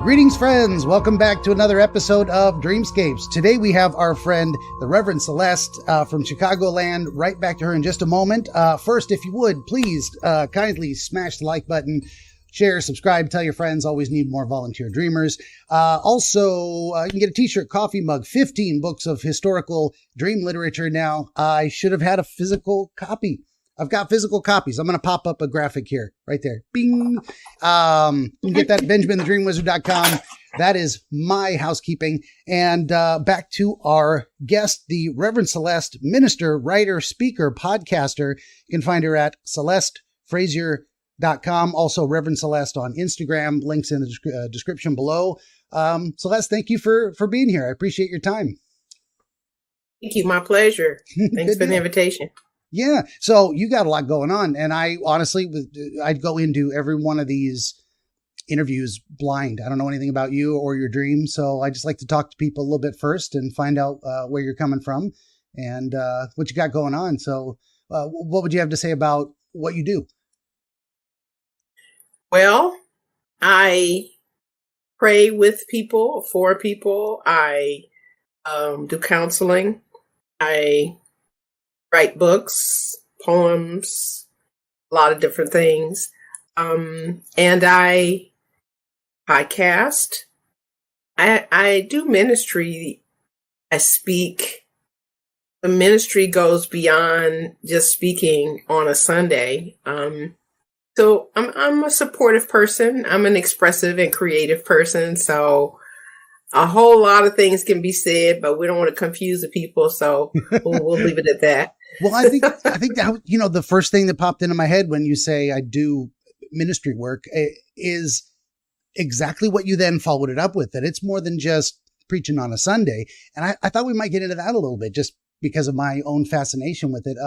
Greetings, friends. Welcome back to another episode of Dreamscapes. Today we have our friend, the Reverend Celeste from Chicagoland. Right back to her in just a moment. First, if you would, please kindly smash the like button, share, subscribe, tell your friends. Always need more volunteer dreamers. Also, you can get a t-shirt, coffee mug, 15 books of historical dream literature now. I should have had a physical copy. I've got physical copies. I'm going to pop up a graphic here, right there. Bing. You can get that at BenjaminTheDreamWizard.com. That is my housekeeping. And back to our guest, the Reverend Celeste, minister, writer, speaker, podcaster. You can find her at CelesteFrazier.com. Also, Reverend Celeste on Instagram. Links in the description below. Celeste, thank you for being here. I appreciate your time. Thank you. My pleasure. Thanks for the invitation. Yeah. So you got a lot going on. And I honestly, I'd go into every one of these interviews blind. I don't know anything about you or your dreams. So I just like to talk to people a little bit first and find out where you're coming from and what you got going on. So what would you have to say about what you do? Well, I pray with people, for people. I do counseling. I write books, poems, a lot of different things. And I podcast. I do ministry. I speak. The ministry goes beyond just speaking on a Sunday. So I'm a supportive person. I'm an expressive and creative person. So a whole lot of things can be said, but we don't want to confuse the people. So we'll leave it at that. Well, I think that, the first thing that popped into my head when you say I do ministry work is exactly what you then followed it up with, that it's more than just preaching on a Sunday. And I thought we might get into that a little bit just because of my own fascination with it.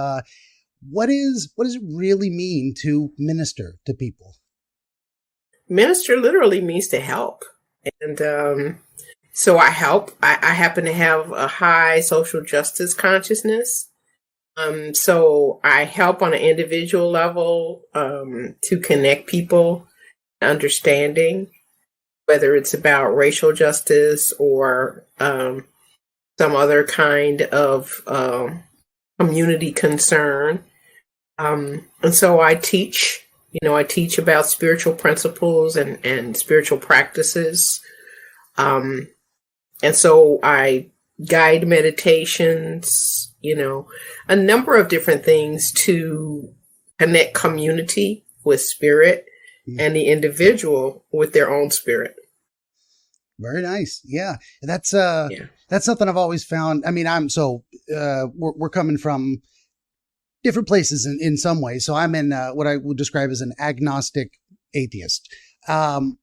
What does it really mean to minister to people? Minister literally means to help. And so I help. I happen to have a high social justice consciousness. So I help on an individual level to connect people, understanding, whether it's about racial justice or some other kind of community concern. And so I teach. I teach about spiritual principles and spiritual practices. And so I guide meditations, a number of different things to connect community with spirit and the individual with their own spirit. Very nice. Yeah. That's something I've always found. I mean, we're coming from different places in some ways. So I'm in what I would describe as an agnostic atheist.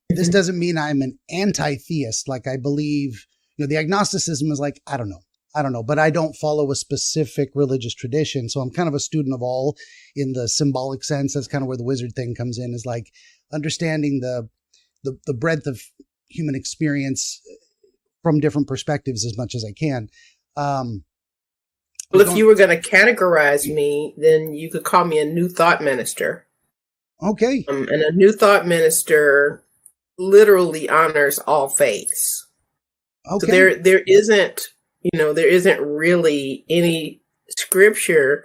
This doesn't mean I'm an anti-theist. Like I believe, the agnosticism is like, I don't know, but I don't follow a specific religious tradition. So I'm kind of a student of all in the symbolic sense. That's kind of where the wizard thing comes in, is like understanding the breadth of human experience from different perspectives as much as I can. Well, if you were going to categorize me, then you could call me a New Thought minister. Okay. And a New Thought minister literally honors all faiths. Okay. So there isn't really any scripture,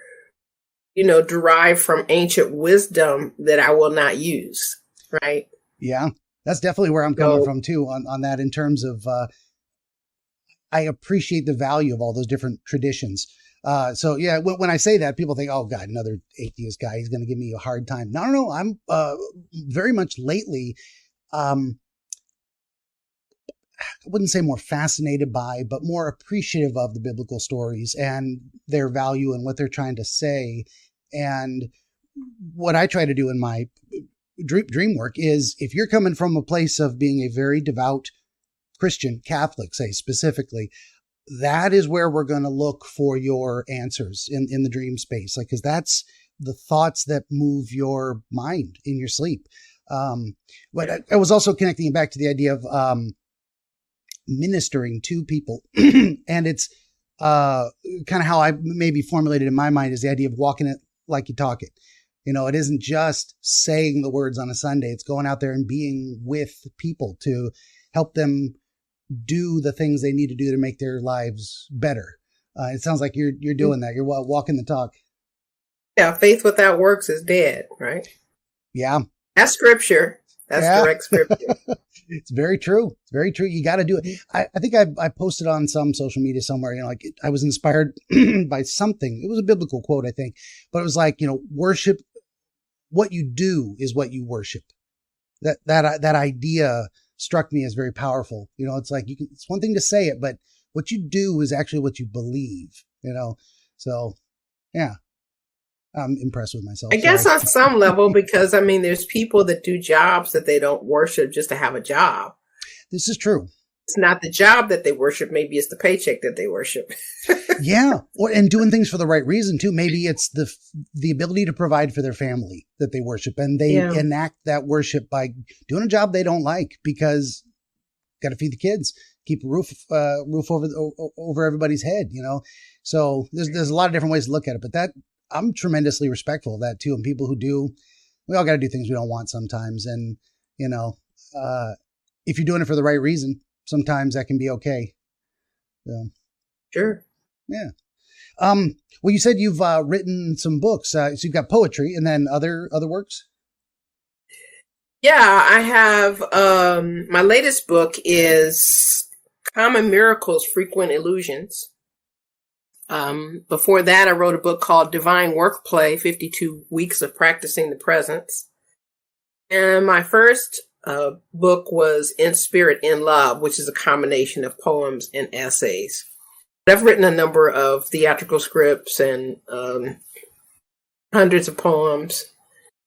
derived from ancient wisdom that I will not use. Right. Yeah, that's definitely where I'm coming from too on that, in terms of, I appreciate the value of all those different traditions. So yeah, when I say that, people think, oh God, another atheist guy, he's going to give me a hard time. No. I'm very much lately, I wouldn't say more fascinated by, but more appreciative of the biblical stories and their value and what they're trying to say. And what I try to do in my dream work is, if you're coming from a place of being a very devout Christian, Catholic, say specifically, that is where we're going to look for your answers in the dream space. Like, cause that's the thoughts that move your mind in your sleep. But I was also connecting it back to the idea of, ministering to people. And it's, kind of how I maybe formulated in my mind, is the idea of walking it like you talk it. It isn't just saying the words on a Sunday. It's going out there and being with people to help them do the things they need to do to make their lives better. It sounds like you're doing that. You're walking the talk. Yeah, faith without works is dead, right? Yeah. That's scripture. That's direct scripture. It's very true. It's very true. You got to do it. I think I posted on some social media somewhere, like I was inspired by something. It was a biblical quote, I think, but it was like, worship, what you do is what you worship. That idea struck me as very powerful. It's like it's one thing to say it, but what you do is actually what you believe, So yeah, I'm impressed with myself. I guess on some level, because there's people that do jobs that they don't worship just to have a job. This is true. It's not the job that they worship. Maybe it's the paycheck that they worship. Yeah. And doing things for the right reason too. Maybe it's the ability to provide for their family that they worship, and they enact that worship by doing a job they don't like because got to feed the kids, keep a roof over everybody's head, So there's a lot of different ways to look at it, but I'm tremendously respectful of that too. And people who do, we all got to do things we don't want sometimes. And, if you're doing it for the right reason, sometimes that can be okay. So, sure. Yeah. Well, you said you've written some books. So you've got poetry and then other works. Yeah, I have. My latest book is Common Miracles, Frequent Illusions. Before that, I wrote a book called Divine Workplay, 52 Weeks of Practicing the Presence. And my first book was In Spirit, in Love, which is a combination of poems and essays. I've written a number of theatrical scripts and hundreds of poems.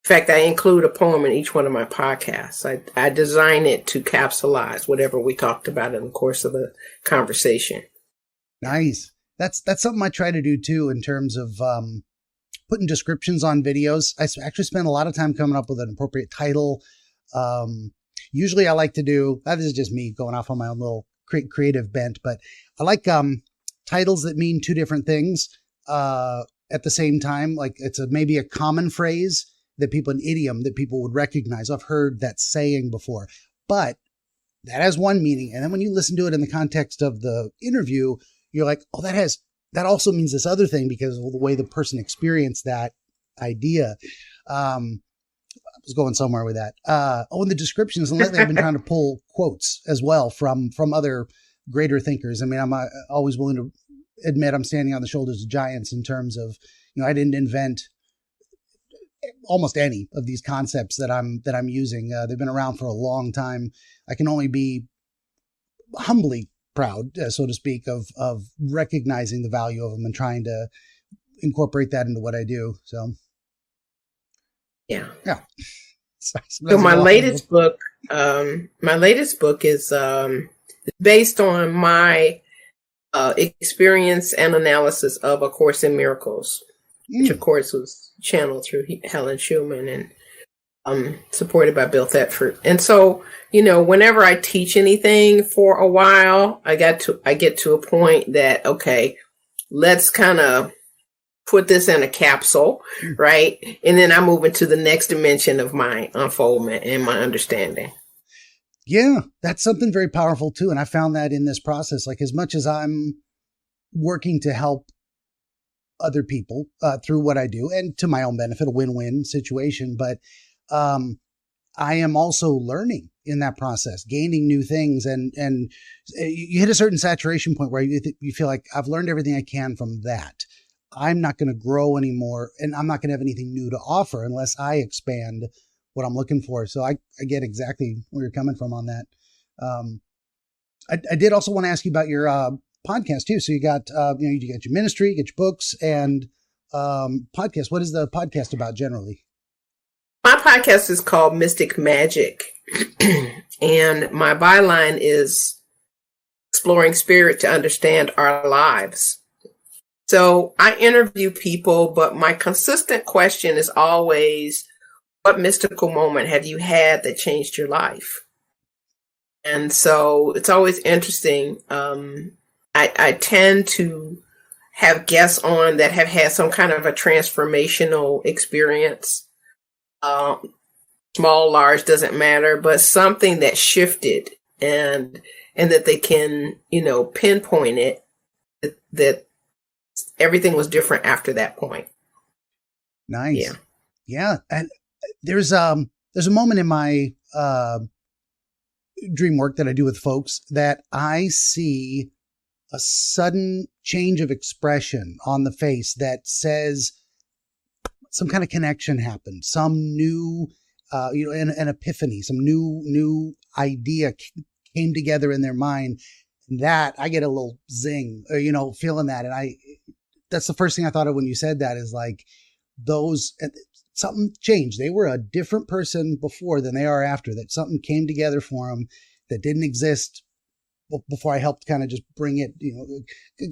In fact, I include a poem in each one of my podcasts. I design it to capsulize whatever we talked about in the course of the conversation. Nice. That's something I try to do too, in terms of putting descriptions on videos. I actually spend a lot of time coming up with an appropriate title. Usually I like to do, this is just me going off on my own little creative bent, but I like titles that mean two different things at the same time. Like it's maybe a common phrase that an idiom that people would recognize. I've heard that saying before, but that has one meaning. And then when you listen to it in the context of the interview, you're like, oh, that also means this other thing because of the way the person experienced that idea. I was going somewhere with that. And the descriptions, and lately I've been trying to pull quotes as well from other greater thinkers. I'm always willing to admit I'm standing on the shoulders of giants in terms of, I didn't invent almost any of these concepts that I'm using. They've been around for a long time. I can only be humbly proud, so to speak, of recognizing the value of them and trying to incorporate that into what I do. So, yeah. So my latest book is based on my experience and analysis of A Course in Miracles, which of course was channeled through Helen Schumann and supported by Bill Thetford. And so, whenever I teach anything for a while, I get to a point that, okay, let's kind of put this in a capsule, right? And then I move into the next dimension of my unfoldment and my understanding. Yeah, that's something very powerful too. And I found that in this process, like as much as I'm working to help other people through what I do and to my own benefit, a win-win situation, but I am also learning in that process, gaining new things. And you hit a certain saturation point where you feel like I've learned everything I can from that. I'm not going to grow anymore, and I'm not going to have anything new to offer unless I expand what I'm looking for. So I get exactly where you're coming from on that. I did also want to ask you about your podcast too. So you got you got your ministry, you got your books, and podcast. What is the podcast about generally? My podcast is called Mystic Magic, and my byline is exploring spirit to understand our lives. So I interview people, but my consistent question is always, what mystical moment have you had that changed your life? And so it's always interesting. I tend to have guests on that have had some kind of a transformational experience. Small, large, doesn't matter, but something that shifted and that they can, pinpoint it, that everything was different after that point. Nice. Yeah. And there's a moment in my dream work that I do with folks that I see a sudden change of expression on the face that says some kind of connection happened, some new, an epiphany, some new idea came together in their mind. That I get a little zing, feeling that. And that's the first thing I thought of when you said that, is like something changed. They were a different person before than they are after, that something came together for them that didn't exist before I helped kind of just bring it,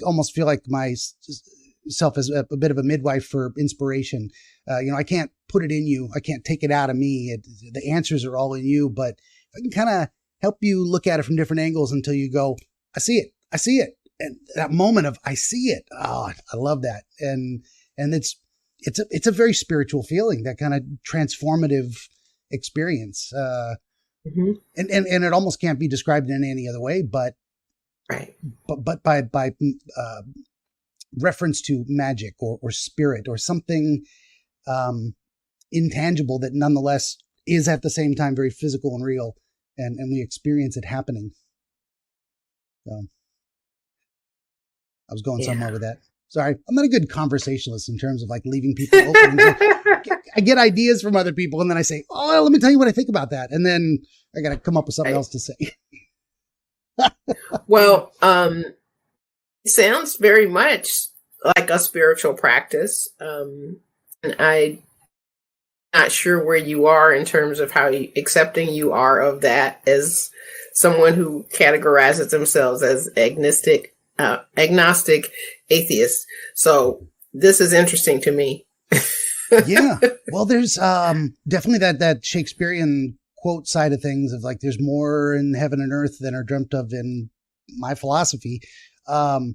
almost feel like myself as a bit of a midwife for inspiration. I can't put it in you. I can't take it out of me. The answers are all in you, but I can kind of help you look at it from different angles until you go, I see it. I see it. And that moment of, I see it. Oh, I love that. And it's a very spiritual feeling, that kind of transformative experience. Mm-hmm. And it almost can't be described in any other way, but by reference to magic or spirit or something intangible that nonetheless is at the same time very physical and real, and we experience it happening. So I was going somewhere with that. Sorry, I'm not a good conversationalist in terms of like leaving people open. I get ideas from other people, and then I say, "Oh, let me tell you what I think about that," and then I got to come up with something else to say. Well, it sounds very much like a spiritual practice, and I'm not sure where you are in terms of how accepting you are of that as someone who categorizes themselves as agnostic atheist. So this is interesting to me. Yeah. Well, there's definitely that Shakespearean quote side of things of like, there's more in heaven and earth than are dreamt of in my philosophy. And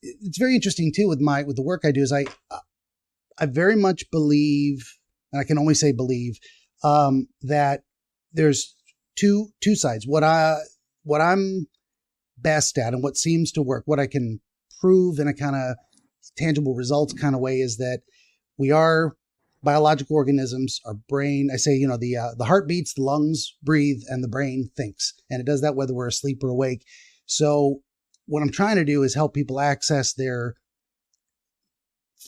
it's very interesting too with the work I do, is I very much believe, and I can only say believe, that there's two sides. What I'm best at and what seems to work, what I can prove in a kind of tangible results kind of way, is that we are biological organisms. Our brain, I say, the heart beats, the lungs breathe, and the brain thinks. And it does that whether we're asleep or awake. So what I'm trying to do is help people access their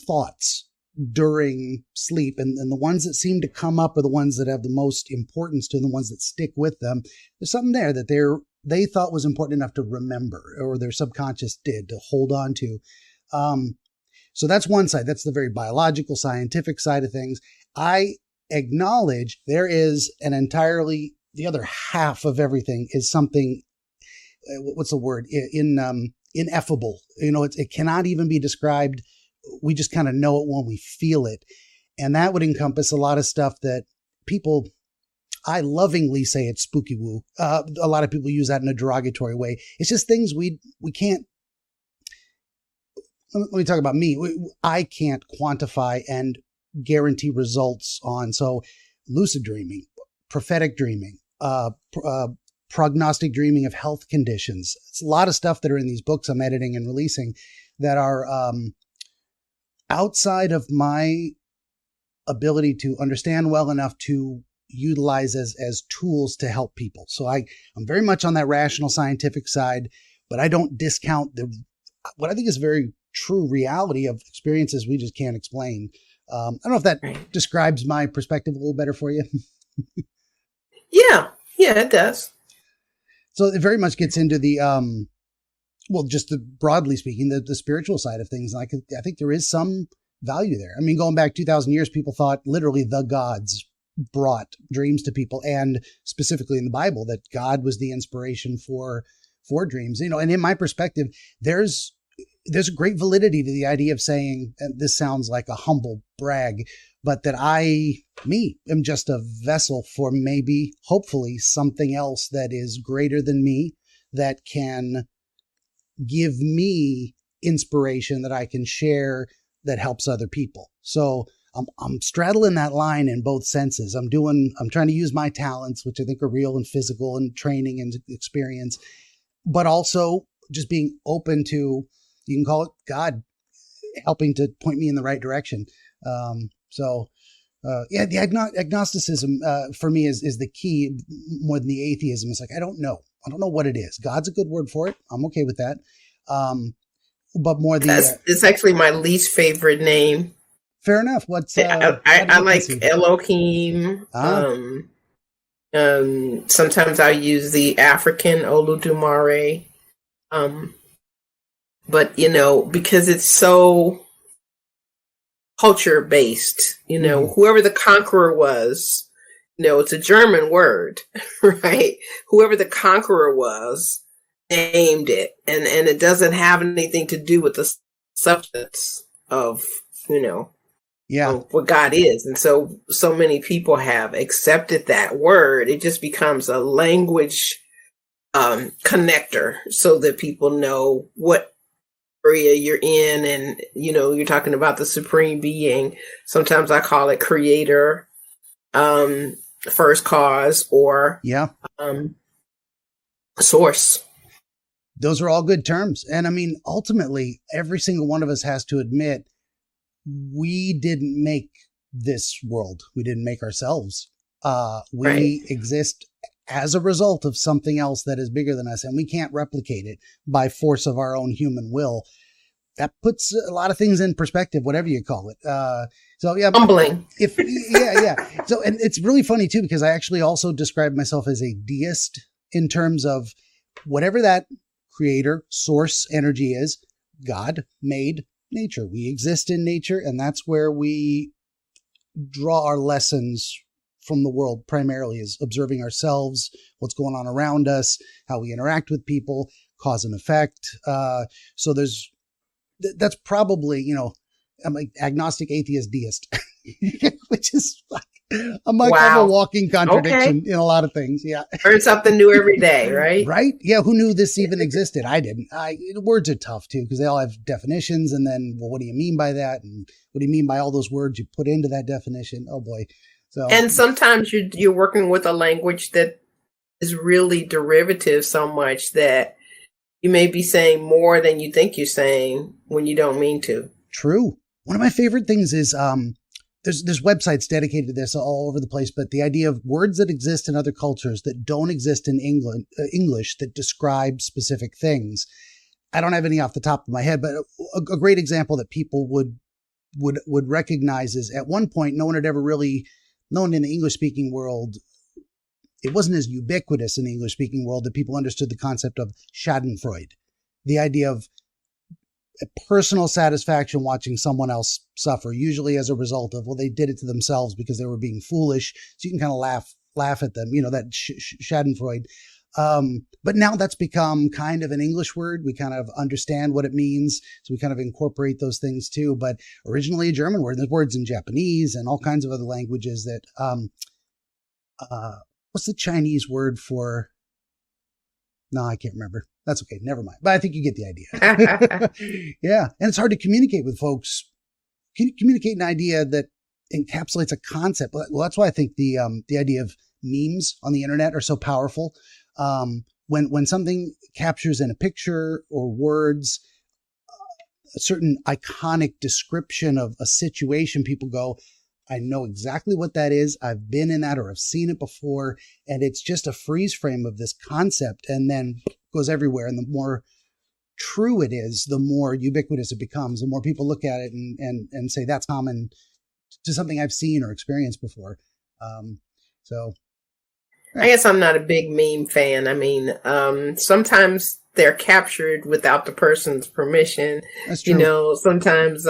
thoughts during sleep. And the ones that seem to come up are the ones that have the most importance to them, the ones that stick with them. There's something there that they thought was important enough to remember, or their subconscious did, to hold on to. So that's one side. That's the very biological, scientific side of things. I acknowledge there is the other half of everything is something, what's the word? Ineffable. It cannot even be described. We just kind of know it when we feel it. And that would encompass a lot of stuff that people, I lovingly say it's spooky woo. A lot of people use that in a derogatory way. It's just things we can't. Let me talk about me. I can't quantify and guarantee results on. So lucid dreaming, prophetic dreaming, prognostic dreaming of health conditions. It's a lot of stuff that are in these books I'm editing and releasing that are outside of my ability to understand well enough to utilize as tools to help people. So I'm very much on that rational scientific side, but I don't discount what I think is very true reality of experiences we just can't explain. I don't know if that describes my perspective a little better for you. Yeah, it does. So it very much gets into the, broadly speaking, the spiritual side of things. And I think there is some value there. I mean, going back 2,000 years, people thought literally the gods brought dreams to people, and specifically in the Bible, that God was the inspiration for dreams. And in my perspective, there's a great validity to the idea of saying, and this sounds like a humble brag, but that I am just a vessel for maybe, hopefully, something else that is greater than me, that can give me inspiration that I can share that helps other people. So I'm straddling that line in both senses. I'm trying to use my talents, which I think are real and physical and training and experience, but also just being open to, you can call it God helping to point me in the right direction. The agnosticism for me is the key more than the atheism. It's like, I don't know what it is. God's a good word for it. I'm okay with that. But more it's actually my least favorite name. Fair enough. What's I like Elohim. Sometimes I use the African Oludumare. But because it's so culture based, whoever the conqueror was, it's a German word, right? Whoever the conqueror was named it, and it doesn't have anything to do with the substance of, of what God is. And so many people have accepted that word. It just becomes a language connector so that people know what area you're in, and you're talking about the supreme being. Sometimes I call it creator, first cause, or source. Those are all good terms. And I mean, ultimately, every single one of us has to admit we didn't make this world. We didn't make ourselves. We exist as a result of something else that is bigger than us, and we can't replicate it by force of our own human will. That puts a lot of things in perspective, whatever you call it. Humbling. So, and it's really funny too, because I actually also describe myself as a deist in terms of whatever that creator, source, energy is. God made nature. We exist in nature, and that's where we draw our lessons from the world, primarily, is observing ourselves, what's going on around us, how we interact with people, cause and effect. So that's probably, I'm like agnostic, atheist, deist, which is like, I'm like a walking contradiction in a lot of things. Yeah. Learn something new every day, right? Right. Yeah. Who knew this even existed? I didn't. Words are tough too, because they all have definitions. And then, well, what do you mean by that? And what do you mean by all those words you put into that definition? Oh boy. So, and sometimes you're working with a language that is really derivative so much that you may be saying more than you think you're saying when you don't mean to. True. One of my favorite things is there's websites dedicated to this all over the place, but the idea of words that exist in other cultures that don't exist in English that describe specific things. I don't have any off the top of my head, but a great example that people would recognize is, at one point, no one had ever really known in the English-speaking world. It wasn't as ubiquitous in the English-speaking world that people understood the concept of schadenfreude, the idea of a personal satisfaction watching someone else suffer, usually as a result of, well, they did it to themselves because they were being foolish. So you can kind of laugh at them, that schadenfreude. But now that's become kind of an English word. We kind of understand what it means. So we kind of incorporate those things too. But originally a German word, there's words in Japanese and all kinds of other languages that, what's the Chinese word for? No, I can't remember. That's okay. Never mind. But I think you get the idea. Yeah. And it's hard to communicate with folks. Communicate an idea that encapsulates a concept. Well, that's why I think the idea of memes on the internet are so powerful. When something captures in a picture or words a certain iconic description of a situation, people go, I know exactly what that is. I've been in that, or I've seen it before. And it's just a freeze frame of this concept, and then goes everywhere. And the more true it is, the more ubiquitous it becomes. The more people look at it and say that's common to something I've seen or experienced before. I guess I'm not a big meme fan. I mean, sometimes they're captured without the person's permission. That's true. Sometimes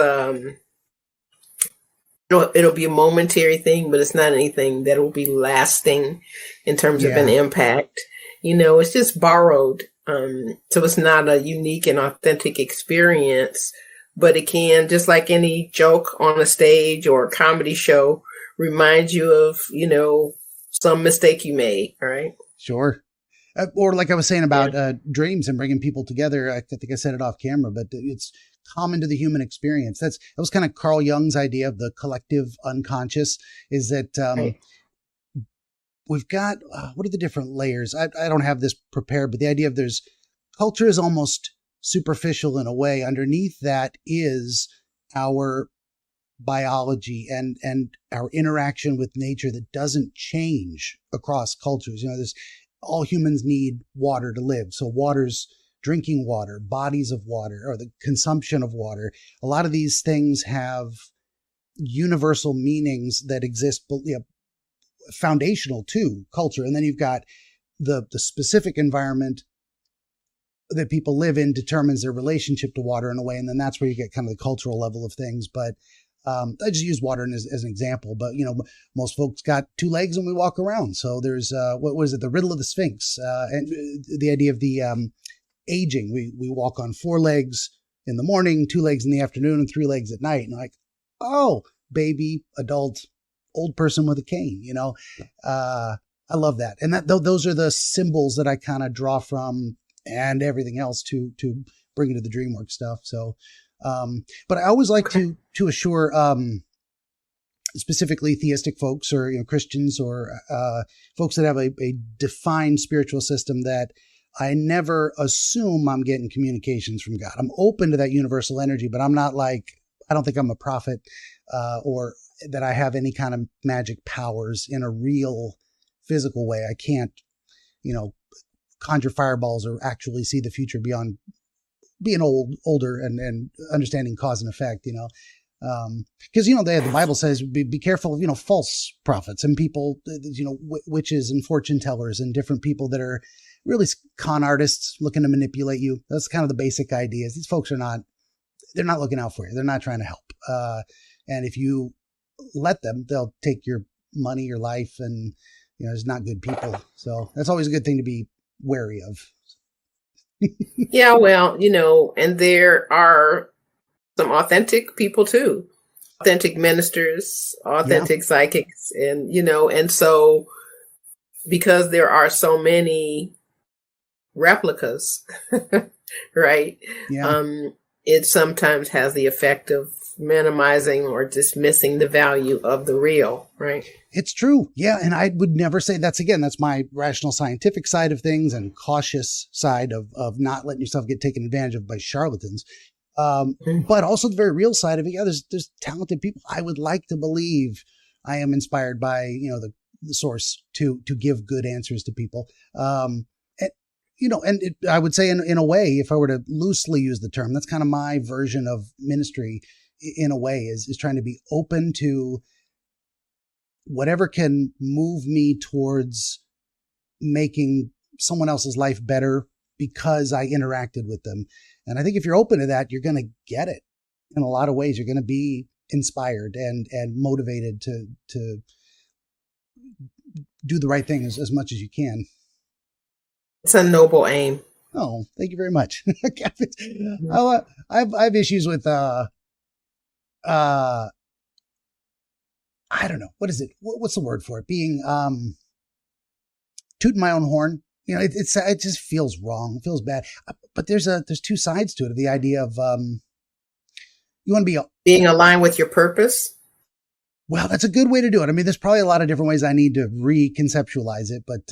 it'll be a momentary thing, but it's not anything that will be lasting in terms of an impact. It's just borrowed. So it's not a unique and authentic experience, but it can, just like any joke on a stage or a comedy show, remind you of, some mistake you made. All right. Sure. Or like I was saying about dreams and bringing people together. I think I said it off camera, but it's common to the human experience. That was kind of Carl Jung's idea of the collective unconscious, is that Right. we've got, what are the different layers? I don't have this prepared, but the idea of there's culture is almost superficial in a way. Underneath that is our biology and our interaction with nature that doesn't change across cultures. There's all humans need water to live. So water's drinking water, bodies of water, or the consumption of water. A lot of these things have universal meanings that exist, foundational to culture. And then you've got the specific environment that people live in determines their relationship to water in a way. And then that's where you get kind of the cultural level of things. But I just use water as an example, but most folks got two legs and we walk around. So there's, what was it? The riddle of the Sphinx, and the idea of the, aging. We walk on four legs in the morning, two legs in the afternoon, and three legs at night. And like, oh, baby, adult, old person with a cane, I love that. And those are the symbols that I kind of draw from and everything else to bring into the DreamWorks stuff. So, but I always like to assure, specifically theistic folks or, Christians or, folks that have a defined spiritual system that I never assume I'm getting communications from God. I'm open to that universal energy, but I'm not like, I don't think I'm a prophet, or that I have any kind of magic powers in a real physical way. I can't, conjure fireballs or actually see the future beyond being older and understanding cause and effect, because, the Bible says, be careful of, false prophets and people, witches and fortune tellers and different people that are really con artists looking to manipulate you. That's kind of the basic ideas. These folks they're not looking out for you. They're not trying to help. And if you let them, they'll take your money, your life, and, there's not good people. So that's always a good thing to be wary of. Yeah, well, and there are some authentic people too, authentic ministers, authentic psychics, and, and so because there are so many replicas, right? Yeah. It sometimes has the effect of minimizing or dismissing the value of the real, right? It's true. Yeah. And I would never say that's my rational scientific side of things and cautious side of not letting yourself get taken advantage of by charlatans. But also the very real side of it. Yeah, there's talented people. I would like to believe I am inspired by, the source to give good answers to people. I would say in a way, if I were to loosely use the term, that's kind of my version of ministry in a way is trying to be open to whatever can move me towards making someone else's life better because I interacted with them. And I think if you're open to that, you're going to get it in a lot of ways. You're going to be inspired and motivated to do the right thing as much as you can. It's a noble aim. Oh, thank you very much. I have issues with, I don't know. What is it? What's the word for it? Being, tooting my own horn. It just feels wrong. It feels bad. But there's two sides to it. The idea of, you want to be being aligned with your purpose. Well, that's a good way to do it. I mean, there's probably a lot of different ways I need to reconceptualize it, but,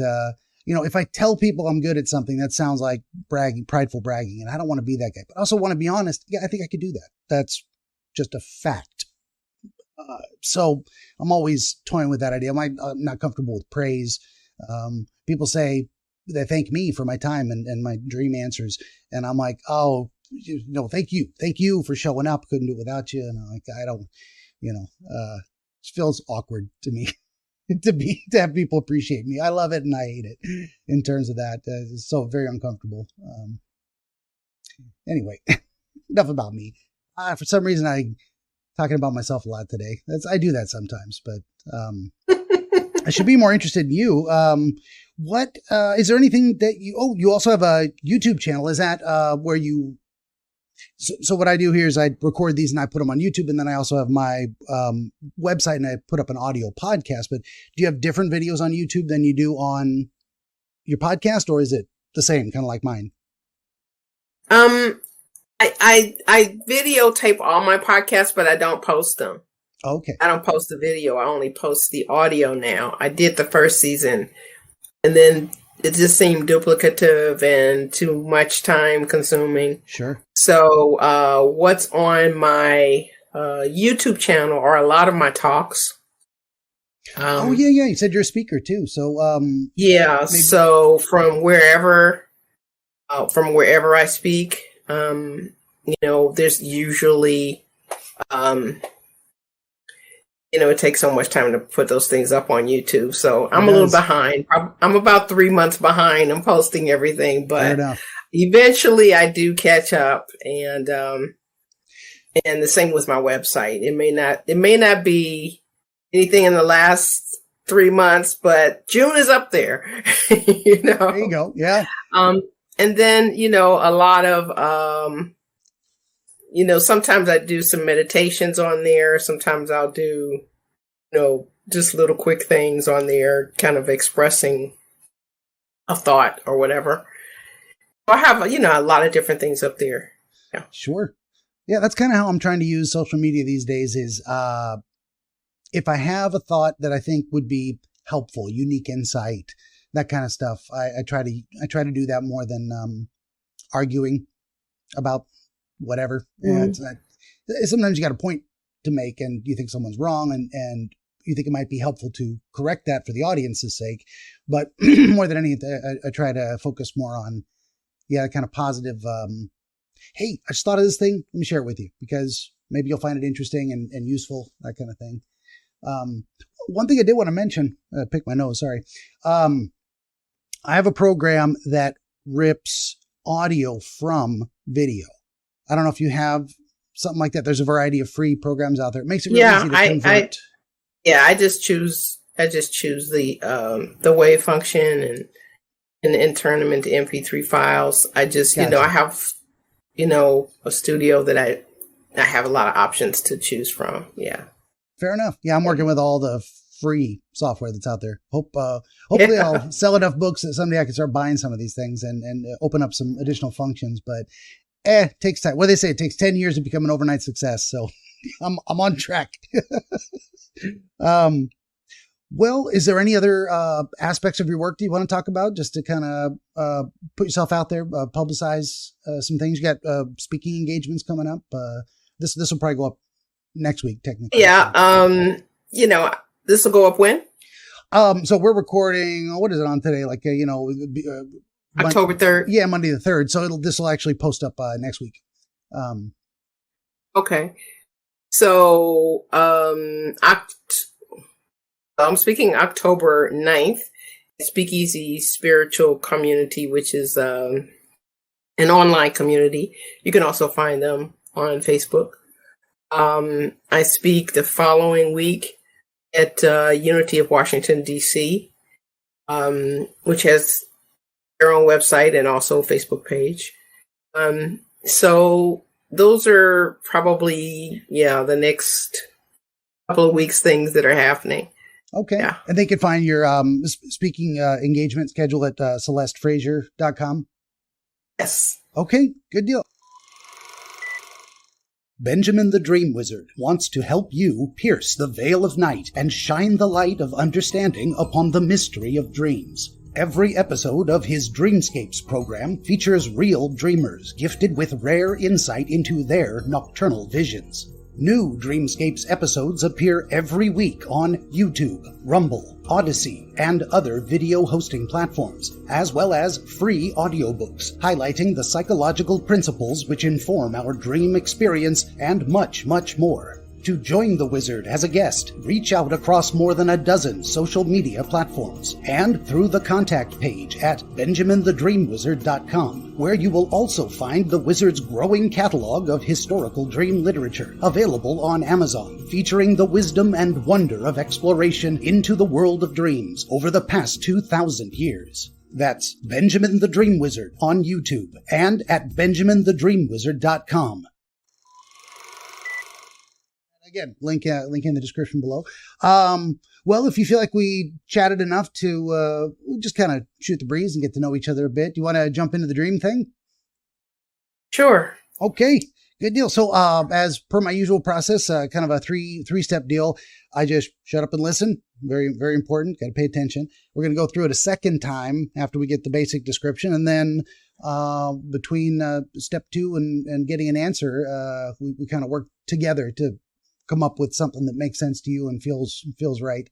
if I tell people I'm good at something, that sounds like prideful bragging, and I don't want to be that guy, but I also want to be honest. Yeah, I think I could do that. That's just a fact. So I'm always toying with that idea. I'm not comfortable with praise. People say they thank me for my time and my dream answers. And I'm like, oh, thank you. Thank you for showing up. Couldn't do it without you. And I'm like, I don't, it feels awkward to me to have people appreciate me. I love it and I hate it in terms of that. It's so very uncomfortable. Anyway, enough about me. For some reason, I'm talking about myself a lot today. I do that sometimes, but I should be more interested in you. What is there anything that you also have a YouTube channel? Is that where you? So what I do here is I record these and I put them on YouTube, and then I also have my website and I put up an audio podcast. But do you have different videos on YouTube than you do on your podcast, or is it the same, kind of like mine? I videotape all my podcasts, but I don't post them. Okay. I don't post the video. I only post the audio now. I did the first season, and then it just seemed duplicative and too much time consuming. Sure. So what's on my YouTube channel are a lot of my talks. Yeah. You said you're a speaker too. So yeah. Maybe. So from wherever I speak, there's usually it takes so much time to put those things up on YouTube. So I'm a little behind. I'm about 3 months behind. I'm posting everything, but eventually I do catch up. And the same with my website. It may not be anything in the last 3 months, but June is up there. There you go. Yeah. And then, a lot of, sometimes I do some meditations on there. Sometimes I'll do, just little quick things on there, kind of expressing a thought or whatever. I have, a lot of different things up there. Yeah. Sure. Yeah. That's kind of how I'm trying to use social media these days is, if I have a thought that I think would be helpful, unique insight, that kind of stuff, I try to do that more than, arguing about whatever. Mm-hmm. Sometimes you got a point to make and you think someone's wrong and you think it might be helpful to correct that for the audience's sake. But more than anything, I try to focus more on, kind of positive, hey, I just thought of this thing. Let me share it with you because maybe you'll find it interesting and useful, that kind of thing. One thing I did want to mention, pick my nose, sorry. I have a program that rips audio from video. I don't know if you have something like that. There's a variety of free programs out there. It makes it really easy to convert. I just choose the wave function and turn them into MP3 files. I just, gotcha. I have, a studio that I have a lot of options to choose from. Yeah. Fair enough. Yeah. I'm working with all the free software that's out there. Hopefully I'll sell enough books that someday I can start buying some of these things and open up some additional functions, but it takes time. Well, they say it takes 10 years to become an overnight success. So I'm on track. Well, is there any other aspects of your work do you want to talk about just to kind of put yourself out there, publicize some things? You got speaking engagements coming up. This will probably go up next week, technically. Yeah. This will go up when? So we're recording, what is it on today? Like, October 3rd. Yeah, Monday the 3rd. So this will actually post up next week. Okay. So, I'm speaking October 9th, Speakeasy Spiritual Community, which is an online community. You can also find them on Facebook. I speak the following week at Unity of Washington, D.C., which has their own website and also Facebook page. So those are probably, the next couple of weeks things that are happening. Okay. Yeah. And they can find your speaking engagement schedule at celestefrazier.com? Yes. Okay, good deal. Benjamin the Dream Wizard wants to help you pierce the veil of night and shine the light of understanding upon the mystery of dreams. Every episode of his Dreamscapes program features real dreamers gifted with rare insight into their nocturnal visions. New Dreamscapes episodes appear every week on YouTube, Rumble, Odyssey, and other video hosting platforms, as well as free audiobooks highlighting the psychological principles which inform our dream experience and much, much more. To join the wizard as a guest, reach out across more than a dozen social media platforms and through the contact page at benjaminthedreamwizard.com, where you will also find the wizard's growing catalog of historical dream literature, available on Amazon, featuring the wisdom and wonder of exploration into the world of dreams over the past 2,000 years. That's Benjamin the Dream Wizard on YouTube and at benjaminthedreamwizard.com. Again, link in the description below. Well, if you feel like we chatted enough to just kind of shoot the breeze and get to know each other a bit, do you want to jump into the dream thing? Sure. Okay, good deal. So, as per my usual process, kind of a three-step deal. I just shut up and listen. Very, very important. Got to pay attention. We're going to go through it a second time after we get the basic description, and then between step two and getting an answer, we kind of work together to come up with something that makes sense to you and feels right.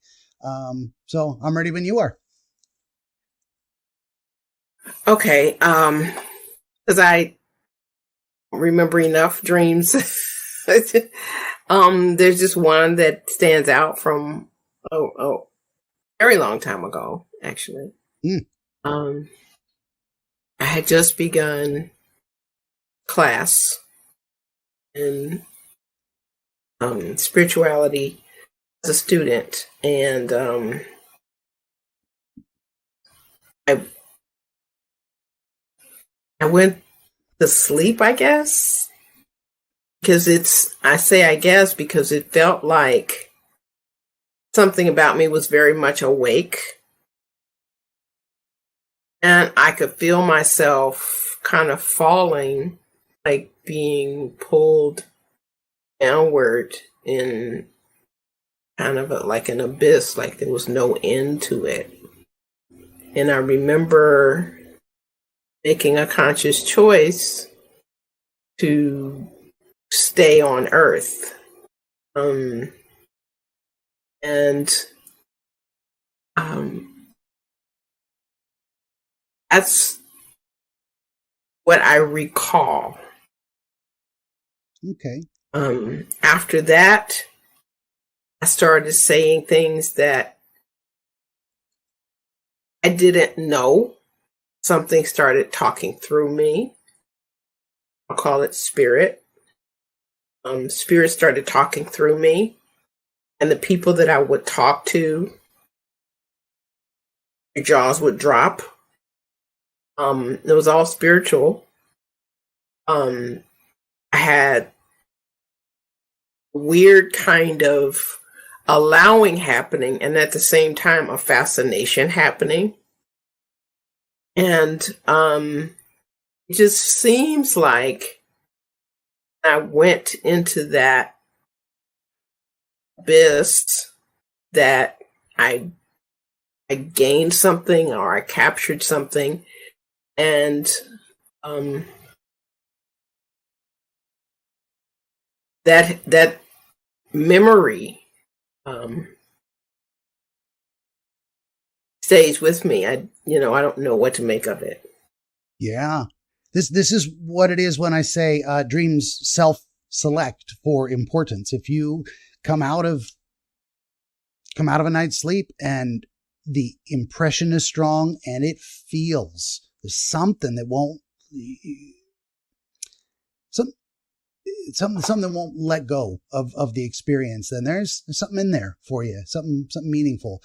So I'm ready when you are. Okay. Because I remember enough dreams. There's just one that stands out from very long time ago, actually. I had just begun class in spirituality as a student, and I went to sleep, I guess, because I say I guess because it felt like something about me was very much awake. And I could feel myself kind of falling, like being pulled downward in kind of like an abyss, like there was no end to it. And I remember making a conscious choice to stay on Earth. That's what I recall. Okay. After that, I started saying things that I didn't know. Something started talking through me. I'll call it spirit. Spirit started talking through me. And the people that I would talk to, your jaws would drop. It was all spiritual. I had weird kind of allowing happening, and at the same time a fascination happening. And it just seems like I went into that abyss that I gained something or I captured something, and that memory stays with me. I don't know what to make of it. Yeah. This is what it is when I say dreams self-select for importance. If you come out of a night's sleep and the impression is strong and it feels there's something that won't something that won't let go of the experience, then there's something in there for you, something meaningful.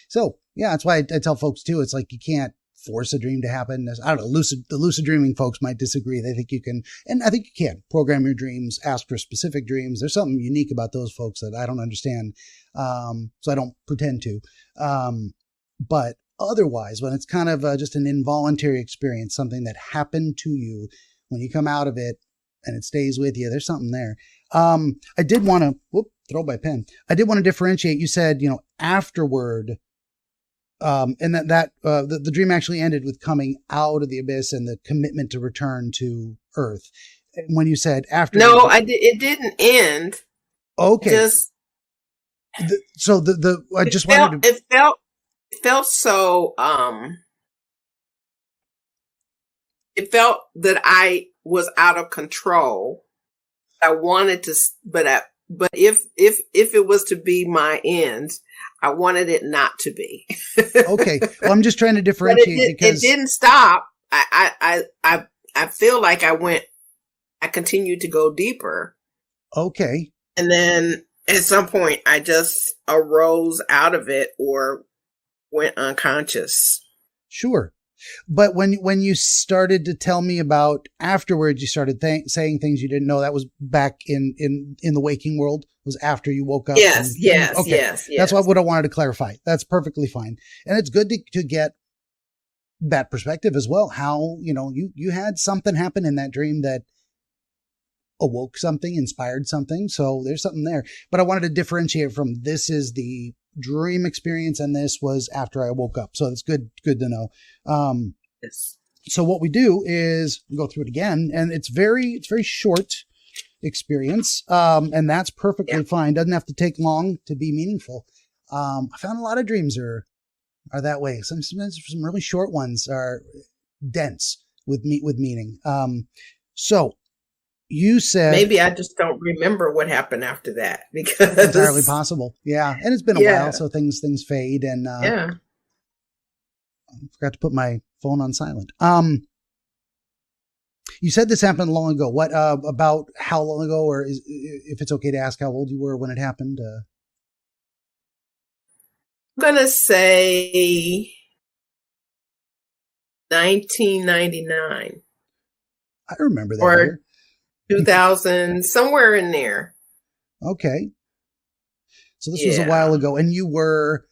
So yeah, that's why I tell folks too, it's like you can't force a dream to happen. I don't know, the lucid dreaming folks might disagree. They think you can, and I think you can program your dreams, ask for specific dreams. There's something unique about those folks that I don't understand. So I don't pretend to. But otherwise, when it's kind of just an involuntary experience, something that happened to you, when you come out of it and it stays with you, there's something there. I did want to, throw my pen. I did want to differentiate. You said, afterward, and that the dream actually ended with coming out of the abyss and the commitment to return to Earth. When you said after, no, it didn't end. Okay. Just I just wanted to. It felt so. It felt that I was out of control. I wanted to, but if it was to be my end, I wanted it not to be. Okay. Well, I'm just trying to differentiate because it didn't stop. I feel like I continued to go deeper. Okay. And then at some point I just arose out of it or went unconscious. Sure. But when you started to tell me about afterwards, you started saying things you didn't know. That was back in the waking world. It was after you woke up. Yes. Okay. Yes. That's what I wanted to clarify. That's perfectly fine. And it's good to get that perspective as well. How, you had something happen in that dream that awoke something, inspired something. So there's something there. But I wanted to differentiate from this is the dream experience and this was after I woke up. So it's good to know. Yes. So what we do is we go through it again, and it's very short experience. And that's perfectly fine. Doesn't have to take long to be meaningful. I found a lot of dreams are that way. Some really short ones are dense with meaning. So you said maybe I just don't remember what happened after that because it's entirely possible. Yeah. And it's been a while, so things fade and, yeah. I forgot to put my phone on silent. You said this happened long ago. What, about how long ago, or if it's okay to ask how old you were when it happened? I'm going to say 1999. I remember that. Or year. 2000, somewhere in there. Okay. So this was a while ago, and you were,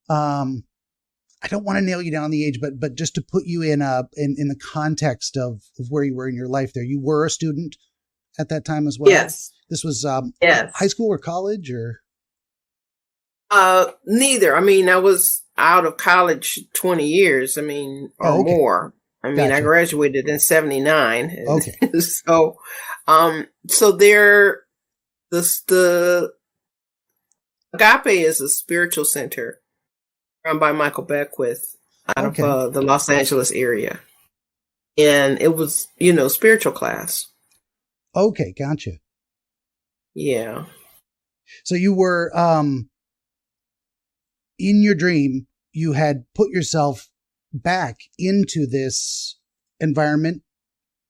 I don't want to nail you down the age, but just to put you in the context of where you were in your life there, you were a student at that time as well? Yes. This was yes. high school or college or? Neither. I mean, I was out of college 20 years, I mean, or more. I mean, I graduated in 79. Okay. So there, the Agape is a spiritual center run by Michael Beckwith out of the Los Angeles area. And it was, spiritual class. Okay. Gotcha. Yeah. So you were, in your dream, you had put yourself back into this environment,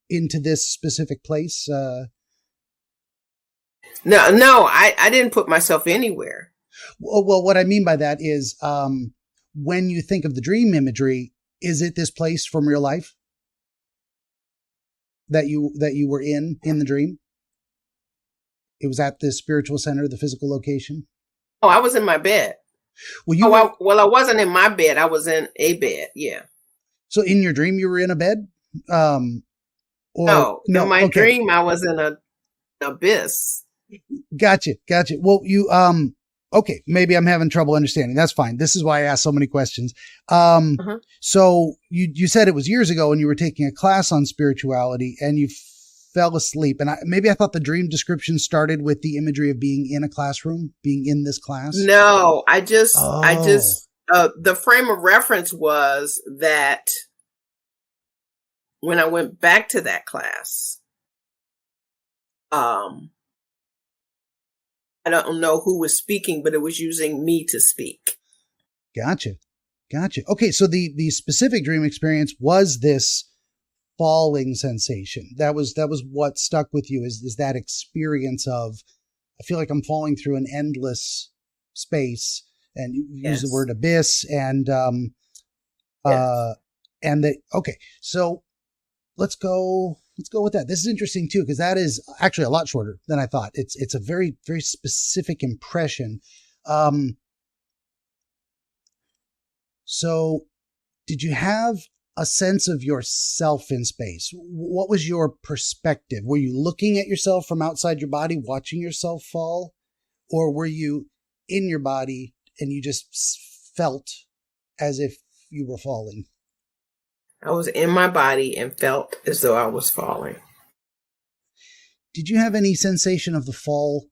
into this specific place. No, I didn't put myself anywhere. Well, what I mean by that is, when you think of the dream imagery, is it this place from real life that you were in the dream? It was at the spiritual center, the physical location. Oh, I was in my bed. Well, I wasn't in my bed. I was in a bed. Yeah. So in your dream, you were in a bed? No, in my dream, I was in an abyss. Gotcha. Well, you, okay, maybe I'm having trouble understanding. That's fine. This is why I asked so many questions. So you said it was years ago and you were taking a class on spirituality and you fell asleep. And maybe I thought the dream description started with the imagery of being in a classroom, being in this class. No, I just, the frame of reference was that when I went back to that class, I don't know who was speaking, but it was using me to speak. Gotcha. Okay. So the specific dream experience was this falling sensation. That was what stuck with you is that experience of, I feel like I'm falling through an endless space, and you use the word abyss and okay. So let's go with that. This is interesting too, because that is actually a lot shorter than I thought. It's a very, very specific impression. So did you have a sense of yourself in space? What was your perspective? Were you looking at yourself from outside your body, watching yourself fall? Or were you in your body and you just felt as if you were falling? I was in my body and felt as though I was falling. Did you have any sensation of the fall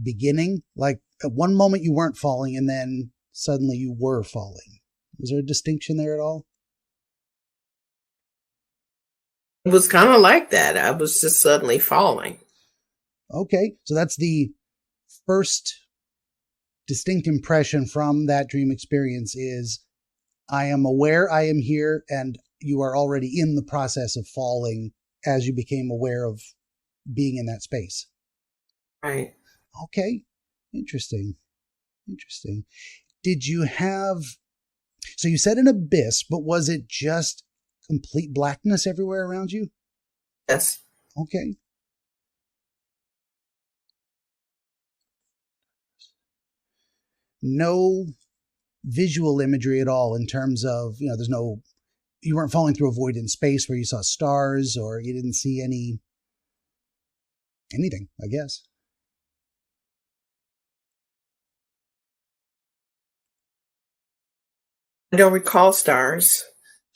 beginning? Like at one moment you weren't falling and then suddenly you were falling. Was there a distinction there at all? It was kind of like that. I was just suddenly falling. Okay. So that's the first distinct impression from that dream experience is I am aware I am here, and you are already in the process of falling as you became aware of being in that space. Right. Okay. Interesting. Did you have, so you said an abyss, but was it just complete blackness everywhere around you? Yes. Okay. No visual imagery at all in terms of, you weren't falling through a void in space where you saw stars, or you didn't see any Anything, I guess. I don't recall stars.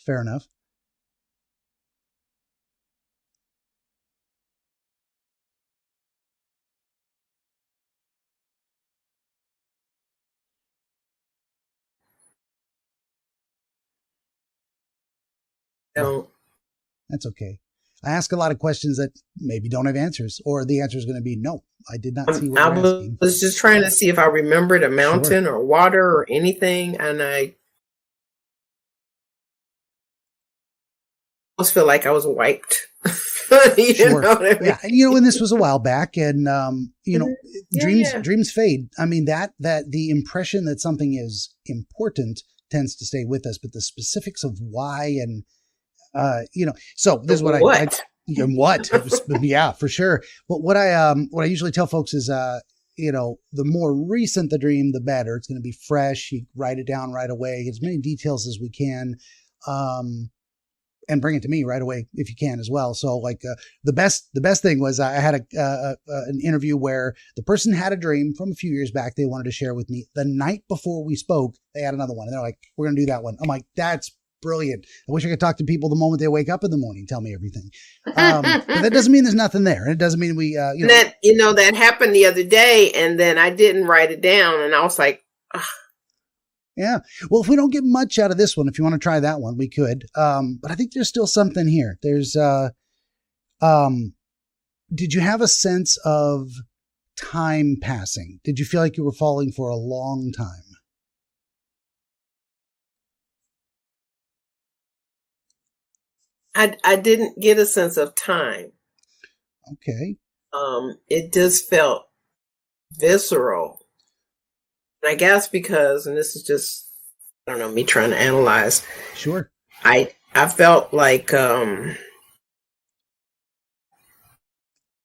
Fair enough. Don't. That's okay. I ask a lot of questions that maybe don't have answers, or the answer is going to be no. I did not see what I you're asking. was just trying to see if I remembered a mountain or water or anything, and I almost feel like I was wiped. Sure. Know what I mean? Yeah. And this was a while back, and dreams fade. I mean, that the impression that something is important tends to stay with us, but the specifics of why and so this is what what? Yeah, for sure. But what I usually tell folks is, the more recent the dream, the better. It's going to be fresh. You write it down right away, as many details as we can, and bring it to me right away if you can as well. So like the best thing was I had an interview where the person had a dream from a few years back they wanted to share with me. The night before we spoke, they had another one, and they're like, "We're going to do that one." I'm like, "That's brilliant. I wish I could talk to people the moment they wake up in the morning, tell me everything." But that doesn't mean there's nothing there. And it doesn't mean we, that happened the other day, and then I didn't write it down, and I was like, ugh. Yeah. Well, if we don't get much out of this one, if you want to try that one, we could. But I think there's still something here. There's, did you have a sense of time passing? Did you feel like you were falling for a long time? I didn't get a sense of time. Okay. It just felt visceral. And I guess because, and this is just, I don't know, me trying to analyze. Sure. I felt like a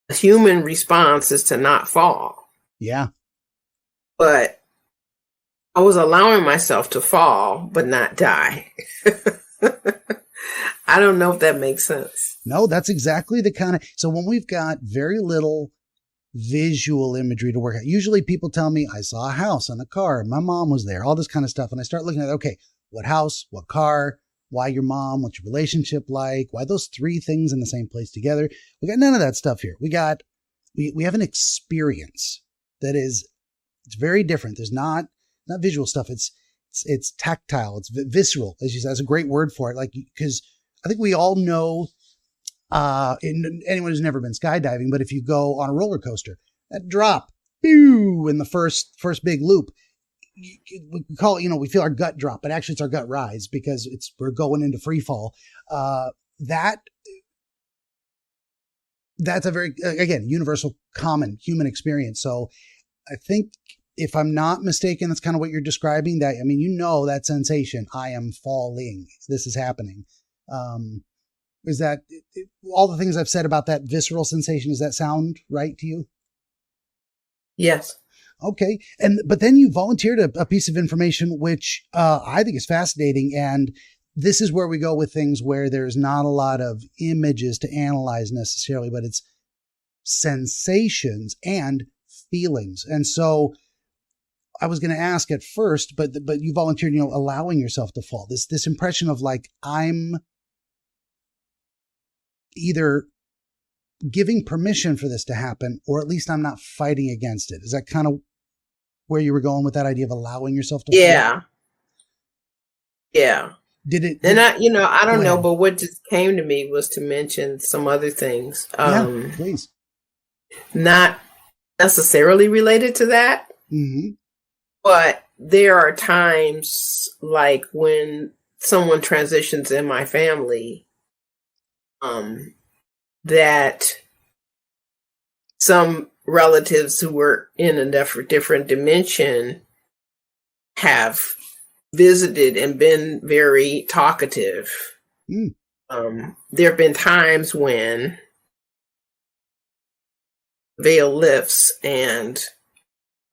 human response is to not fall. Yeah. But I was allowing myself to fall, but not die. I don't know if that makes sense. No, that's exactly the kind of, so when we've got very little visual imagery to work out, usually people tell me, I saw a house and a car, and my mom was there, all this kind of stuff. And I start looking at, okay, what house, what car, why your mom, what's your relationship like, why those three things in the same place together? We got none of that stuff here. We have an experience that is, it's very different. There's not visual stuff. It's tactile. It's visceral, as you said. That's a great word for it. Like, because I think we all know, anyone who's never been skydiving, but if you go on a roller coaster, that drop, pew, in the first big loop, we call it, we feel our gut drop, but actually it's our gut rise because we're going into free fall. That's a very, again, universal, common human experience. So I think, if I'm not mistaken, that's kind of what you're describing. That, I mean, that sensation, I am falling, this is happening. Is that all the things I've said about that visceral sensation? Does that sound right to you? Yes. Okay. But then you volunteered a piece of information, which I think is fascinating. And this is where we go with things where there's not a lot of images to analyze necessarily, but it's sensations and feelings. And so I was going to ask at first, but you volunteered, allowing yourself to fall. This impression of like, I'm either giving permission for this to happen, or at least I'm not fighting against it. Is that kind of where you were going with that idea of allowing yourself to fall? Yeah. Did it? And I don't know, but what just came to me was to mention some other things. Please. Not necessarily related to that. Mm-hmm. But there are times like when someone transitions in my family, that some relatives who were in a different dimension have visited and been very talkative. Mm. There have been times when the veil lifts and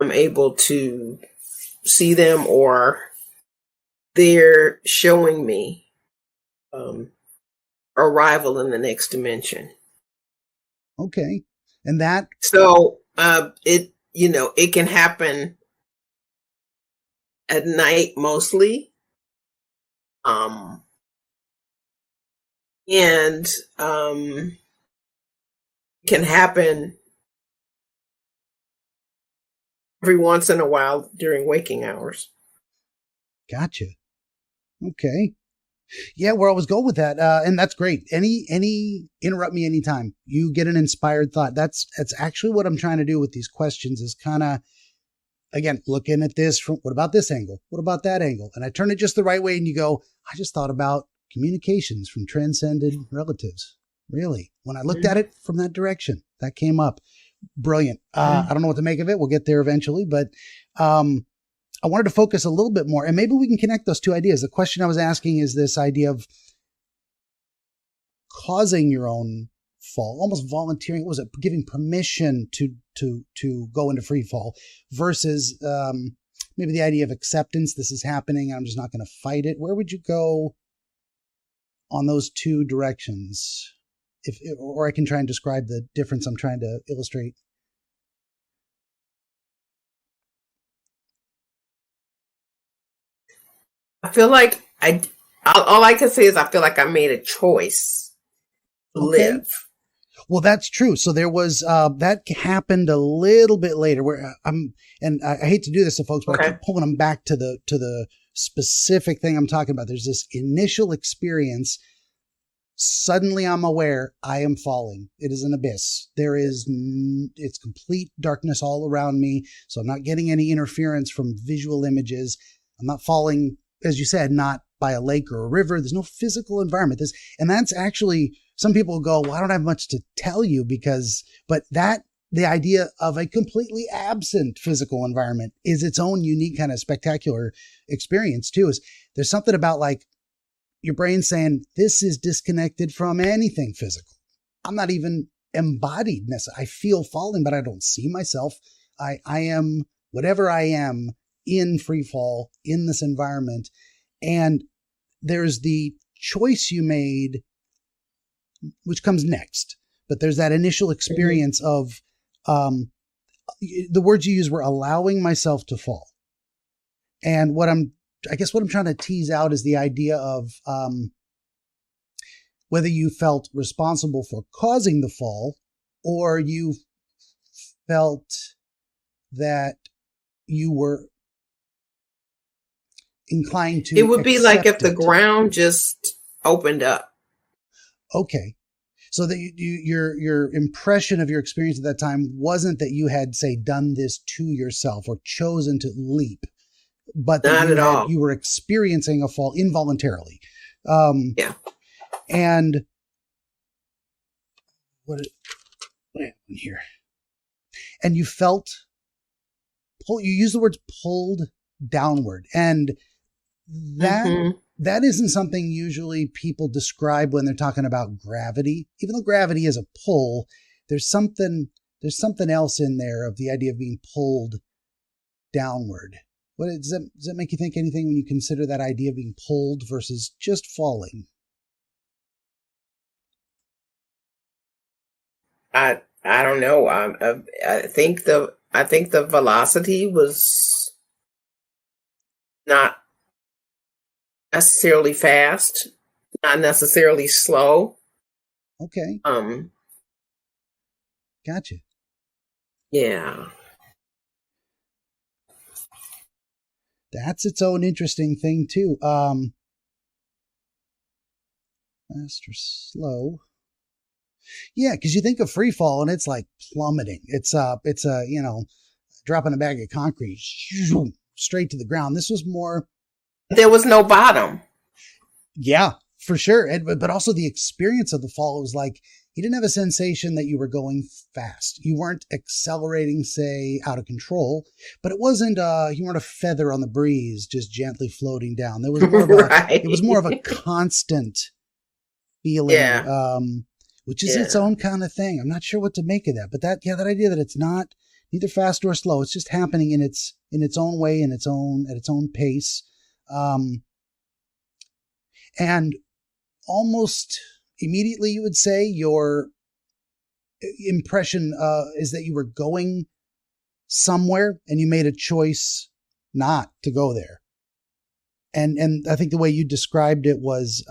I'm able to see them, or they're showing me arrival in the next dimension. Okay. And that, So it can happen at night mostly. And can happen every once in a while during waking hours. gotcha. Okay. Yeah, where I was going with that, and that's great. Any interrupt me anytime. You get an inspired thought. That's actually what I'm trying to do with these questions is kind of, again, looking at this from, what about this angle? What about that angle? And I turn it just the right way and you go, I just thought about communications from transcended relatives. Really? When I looked at it from that direction, that came up. Brilliant. I don't know what to make of it. We'll get there eventually, but I wanted to focus a little bit more, and maybe we can connect those two ideas. The question I was asking is this idea of causing your own fall, almost volunteering. What was it? Giving permission to go into free fall versus maybe the idea of acceptance. This is happening. I'm just not going to fight it. Where would you go on those two directions? Or I can try and describe the difference I'm trying to illustrate. I feel like all I can say is I feel like I made a choice to live. Well, that's true. So there was, that happened a little bit later where and I hate to do this to folks, but I keep pulling them back to the specific thing I'm talking about. There's this initial experience. Suddenly I'm aware I am falling. It is an abyss. It's complete darkness all around me. So I'm not getting any interference from visual images. I'm not falling, as you said, not by a lake or a river. There's no physical environment. And that's actually, some people go, well, I don't have much to tell you but the idea of a completely absent physical environment is its own unique kind of spectacular experience too. Is there's something about like your brain saying, this is disconnected from anything physical. I'm not even embodied necessarily. I feel falling, but I don't see myself. I am whatever I am in free fall in this environment. And there's the choice you made, which comes next. But there's that initial experience of the words you use were allowing myself to fall. And what I'm trying to tease out is the idea of whether you felt responsible for causing the fall or you felt that you were inclined to. It would be like if the ground just opened up. Okay. So that your impression of your experience at that time wasn't that you had, say, done this to yourself or chosen to leap, but that you were experiencing a fall involuntarily. Yeah. And what happened here? And you you use the words pulled downward. And that isn't something usually people describe when they're talking about gravity. Even though gravity is a pull, there's something else in there of the idea of being pulled downward. Does that make you think anything when you consider that idea of being pulled versus just falling? I don't know. I think the velocity was not necessarily fast, not necessarily slow. Okay. Gotcha. Yeah. That's its own interesting thing too. Fast or slow. Yeah, because you think of free fall and it's like plummeting. It's dropping a bag of concrete straight to the ground. This was more. There was no bottom. Yeah, for sure. But also the experience of the fall was like you didn't have a sensation that you were going fast. You weren't accelerating, say, out of control. But it wasn't. You weren't a feather on the breeze, just gently floating down. There was more of it was more of a constant feeling. Yeah. Which is its own kind of thing. I'm not sure what to make of that, but that idea that it's not neither fast or slow. It's just happening in its own way, at its own pace. And almost immediately you would say your impression is that you were going somewhere and you made a choice not to go there. And I think the way you described it was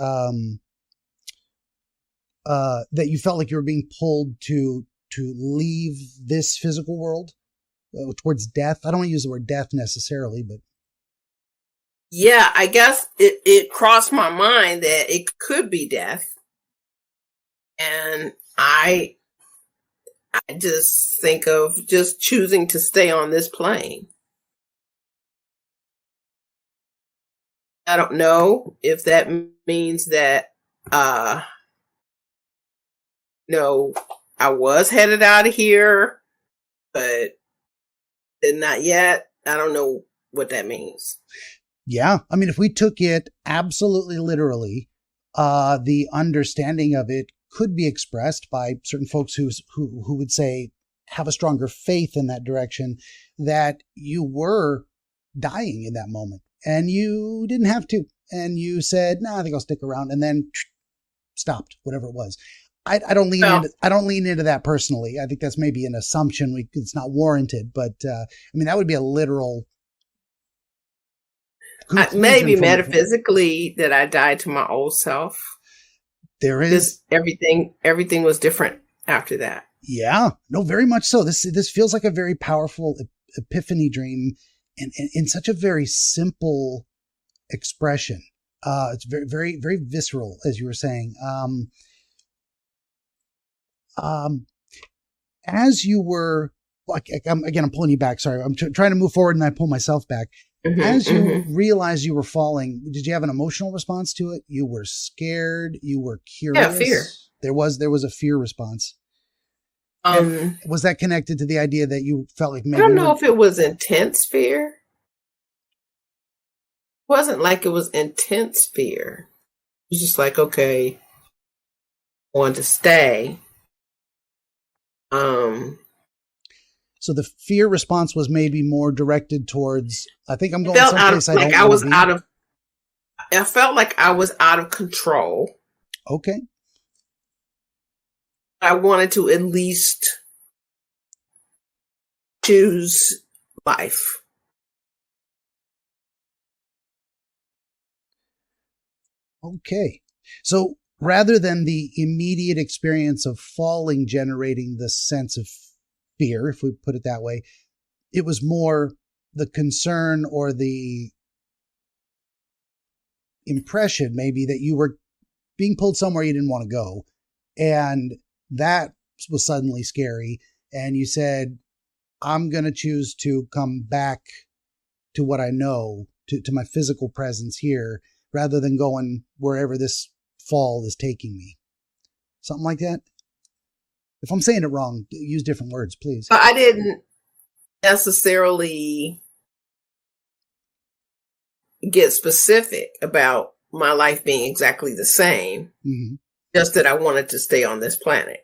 that you felt like you were being pulled to leave this physical world towards death. I don't want to use the word death necessarily, but yeah, I guess it crossed my mind that it could be death. And I just think of just choosing to stay on this plane. I don't know if that means that, no, I was headed out of here, but not yet. I don't know what that means. Yeah. I mean, if we took it absolutely literally, the understanding of it could be expressed by certain folks who would say, have a stronger faith in that direction, that you were dying in that moment and you didn't have to. And you said, I think I'll stick around, and then stopped, whatever it was. I don't lean into that personally. I think that's maybe an assumption. It's not warranted, but I mean, that would be a literal. Maybe metaphysically that I died to my old self. There is everything was different after that. Yeah, no, very much so. This feels like a very powerful epiphany dream, and in such a very simple expression. It's very, very, very visceral, as you were saying. As you were, I'm pulling you back. Sorry, I'm trying to move forward, and I pull myself back. Mm-hmm, as you realized you were falling, did you have an emotional response to it? You were scared. You were curious. Yeah, fear. There was a fear response. Was that connected to the idea that you felt like maybe? I don't know if it was intense fear. It wasn't like it was intense fear. It was just like, okay, I want to stay. So the fear response was maybe more directed towards, I think I'm going someplace I don't want to be. I felt like I was out of control. Okay. I wanted to at least choose life. Okay. So rather than the immediate experience of falling generating the sense of fear, if we put it that way, it was more the concern or the impression maybe that you were being pulled somewhere you didn't want to go. And that was suddenly scary. And you said, I'm going to choose to come back to what I know, to my physical presence here, rather than going wherever this fall is taking me. Something like that. If I'm saying it wrong, use different words, please. I didn't necessarily get specific about my life being exactly the same. Mm-hmm. Just that I wanted to stay on this planet.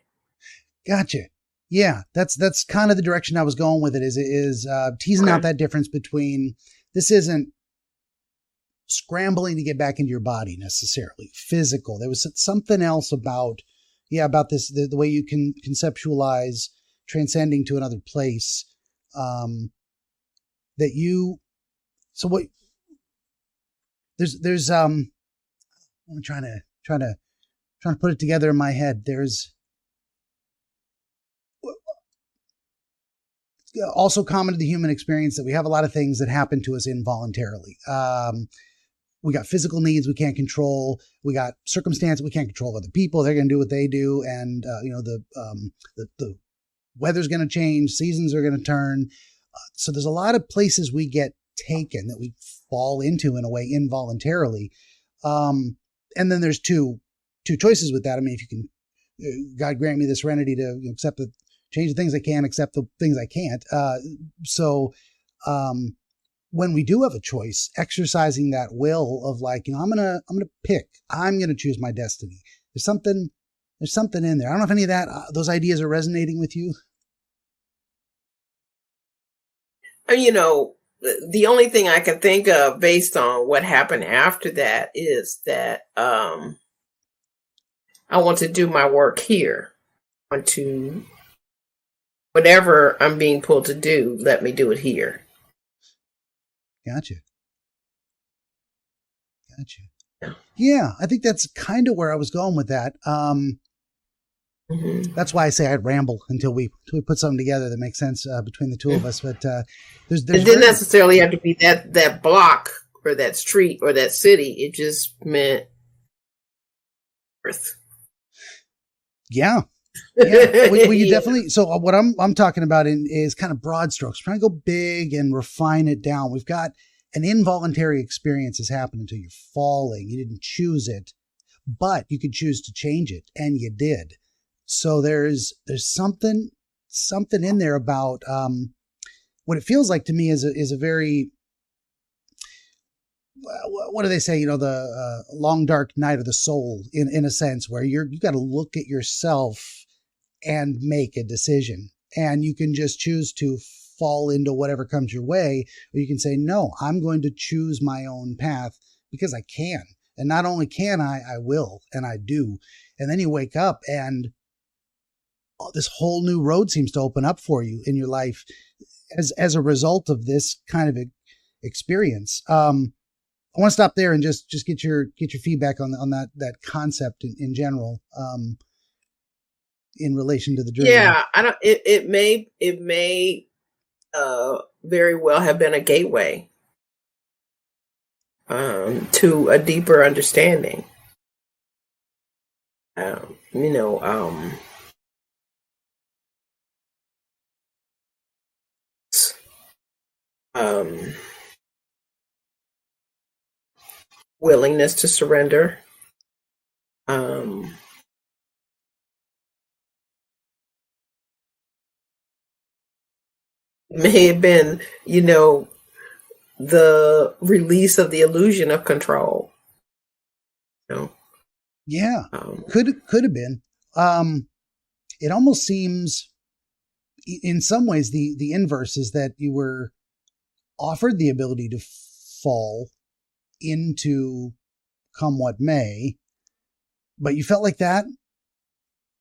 Gotcha. Yeah, that's kind of the direction I was going with it. Is teasing out that difference between, this isn't scrambling to get back into your body necessarily, physical. There was something else about this, the way you can conceptualize transcending to another place. I'm trying to put it together in my head. There's also common to the human experience that we have a lot of things that happen to us involuntarily. We got physical needs we can't control. We got circumstance we can't control. Other people, they're going to do what they do, and the weather's going to change, seasons are going to turn. So there's a lot of places we get taken that we fall into in a way involuntarily. And then there's two choices with that. I mean, if you can, God grant me the serenity to accept change the things I can, accept the things I can't. When we do have a choice, exercising that will of like, I'm going to pick, I'm going to choose my destiny. There's something in there. I don't know if any of those ideas are resonating with you. The only thing I can think of based on what happened after that is that, I want to do my work here. I want to whatever I'm being pulled to do, let me do it here. Gotcha. Yeah, I think that's kind of where I was going with that. That's why I say I'd ramble until we put something together that makes sense between the two of us. But there's it didn't necessarily have to be that block or that street or that city. It just meant Earth. Yeah. Well, you definitely. So what I'm talking about is kind of broad strokes. Trying to go big and refine it down. We've got an involuntary experience has happened until you're falling. You didn't choose it, but you could choose to change it, and you did. So there's something in there about what it feels like to me is a very, what do they say? The long dark night of the soul, in a sense, where you got to look at yourself and make a decision, and you can just choose to fall into whatever comes your way, or you can say, no, I'm going to choose my own path because I can. And not only can I will, and I do. And then you wake up and this whole new road seems to open up for you in your life as a result of this kind of experience. I want to stop there and just get your feedback on that concept in general, in relation to the dream. Yeah, it may very well have been a gateway to a deeper understanding. Willingness to surrender. May have been, the release of the illusion of control. Yeah, could have been. It almost seems, in some ways, the inverse is that you were offered the ability to fall into come what may, but you felt like that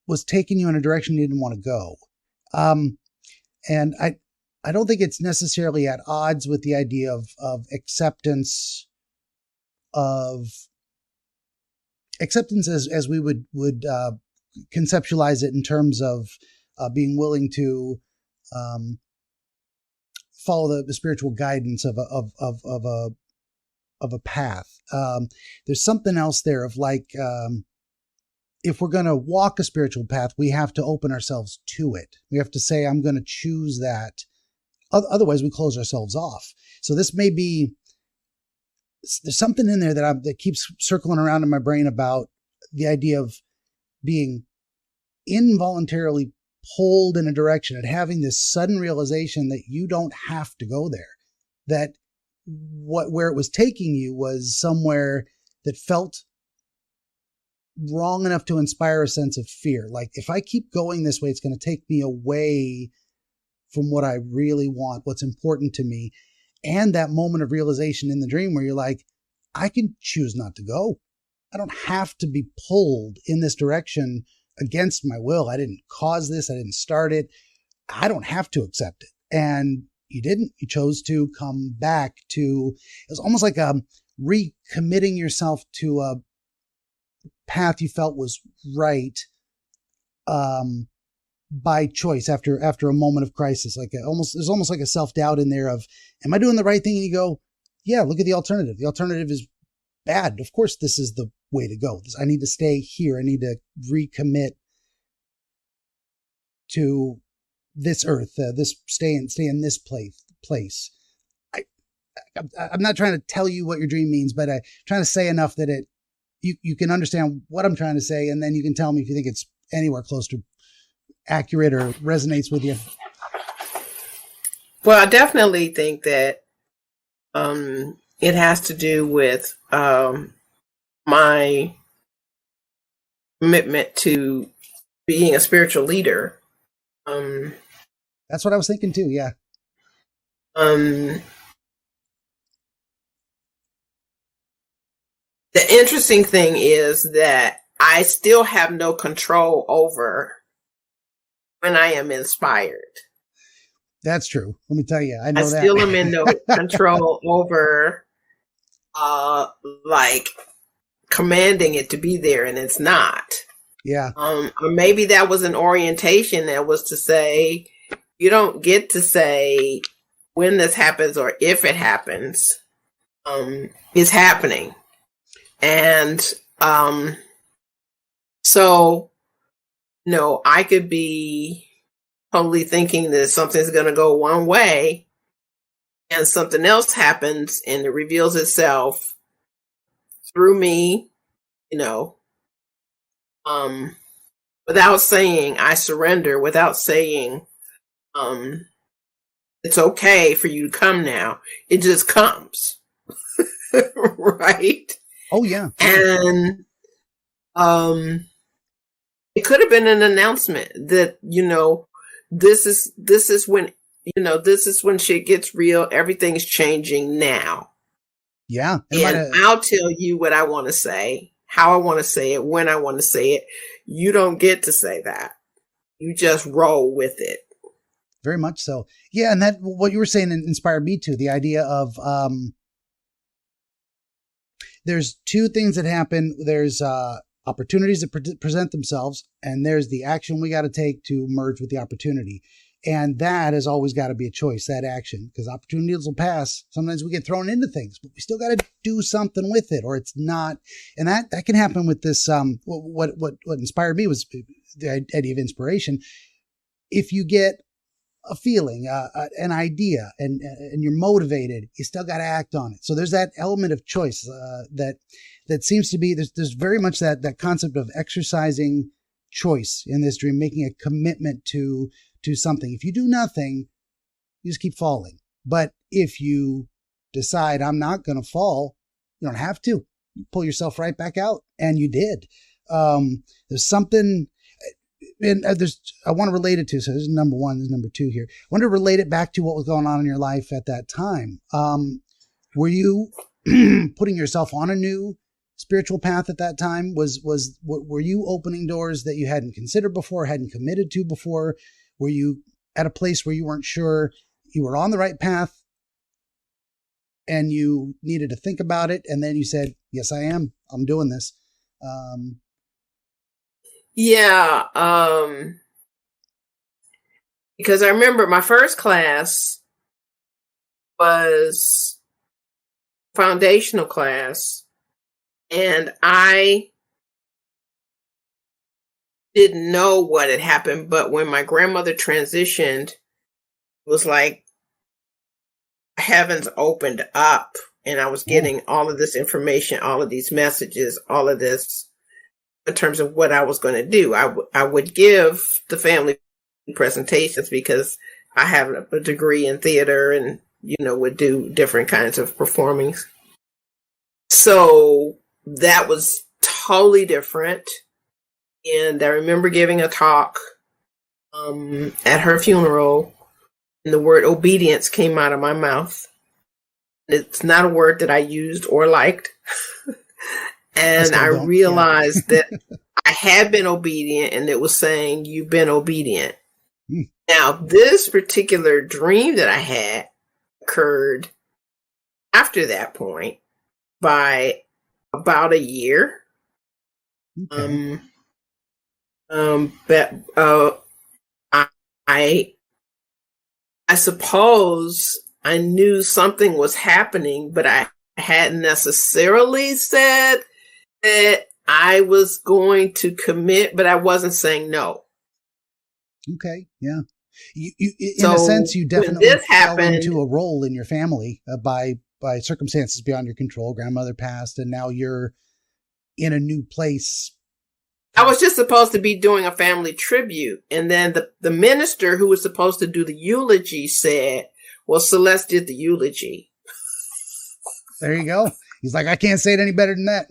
was taking you in a direction you didn't want to go. And I don't think it's necessarily at odds with the idea of acceptance as we would conceptualize it in terms of being willing to follow the spiritual guidance of a path. There's something else there of like, if we're going to walk a spiritual path, we have to open ourselves to it. We have to say, I'm going to choose that. Otherwise, we close ourselves off. So this may be, there's something in there that keeps circling around in my brain about the idea of being involuntarily pulled in a direction and having this sudden realization that you don't have to go there, that where it was taking you was somewhere that felt wrong enough to inspire a sense of fear. Like, if I keep going this way, it's going to take me away from what I really want, what's important to me. And that moment of realization in the dream where you're like, I can choose not to go. I don't have to be pulled in this direction against my will. I didn't cause this. I didn't start it. I don't have to accept it. And you didn't. You chose to come back to, it was almost like recommitting yourself to a path you felt was right, by choice after a moment of crisis. Like there's almost like a self-doubt in there of, am I doing the right thing? And you go, yeah, look at the alternative. The alternative is bad. Of course, this is the way to go. I need to stay here. I need to recommit to this earth, this stay in this place. I'm not trying to tell you what your dream means, but I'm trying to say enough that you can understand what I'm trying to say, and then you can tell me if you think it's anywhere close to accurate or resonates with you. Well, I definitely think that it has to do with my commitment to being a spiritual leader. That's what I was thinking too. Yeah. The interesting thing is that I still have no control over when I am inspired. That's true. Let me tell you, I know I still am in no control over, like commanding it to be there, and it's not. Yeah. Or maybe that was an orientation that was to say, you don't get to say when this happens or if it happens. It's happening. And, so, no, I could be totally thinking that something's going to go one way and something else happens and it reveals itself through me, without saying I surrender, without saying, it's okay for you to come now. It just comes. Right? Oh yeah. And, it could have been an announcement that, this is when shit gets real. Everything's changing now. Yeah. And I'll tell you what I want to say, how I want to say it, when I want to say it. You don't get to say that. You just roll with it. Very much so. Yeah. And that, what you were saying inspired me too. The idea of, there's two things that happen. There's, opportunities that present themselves, and there's the action we got to take to merge with the opportunity. And that has always got to be a choice, that action, because opportunities will pass. Sometimes we get thrown into things, but we still got to do something with it, or it's not. And that can happen with this. What inspired me was the idea of inspiration. If you get a feeling, an idea, and you're motivated, you still got to act on it. So there's that element of choice that seems to be, there's very much that concept of exercising choice in this dream, making a commitment to something. If you do nothing, you just keep falling. But if you decide I'm not going to fall, you don't have to. You pull yourself right back out, and you did. There's something. And I want to relate it to, so this is number one, this is number two here. I want to relate it back to what was going on in your life at that time. Were you putting yourself on a new spiritual path at that time? Were you opening doors that you hadn't considered before, hadn't committed to before? Were you at a place where you weren't sure you were on the right path and you needed to think about it? And then you said, yes, I am. I'm doing this. Yeah, because I remember my first class was foundational class, and I didn't know what had happened, but when my grandmother transitioned, it was like heavens opened up, and I was getting all of this information, all of these messages, all of this in terms of what I was going to do. I would give the family presentations because I have a degree in theater and, would do different kinds of performings. So that was totally different. And I remember giving a talk at her funeral, and the word obedience came out of my mouth. It's not a word that I used or liked. And I realized that I had been obedient, and it was saying, you've been obedient. Now, this particular dream that I had occurred after that point by about a year. Okay. But I suppose I knew something was happening, but I hadn't necessarily said that I was going to commit, but I wasn't saying no. Okay, yeah. You in a sense, you definitely fell into a role in your family by circumstances beyond your control. Grandmother passed, and now you're in a new place. I was just supposed to be doing a family tribute, and then the minister who was supposed to do the eulogy said, well, Celeste did the eulogy. There you go. He's like, I can't say it any better than that.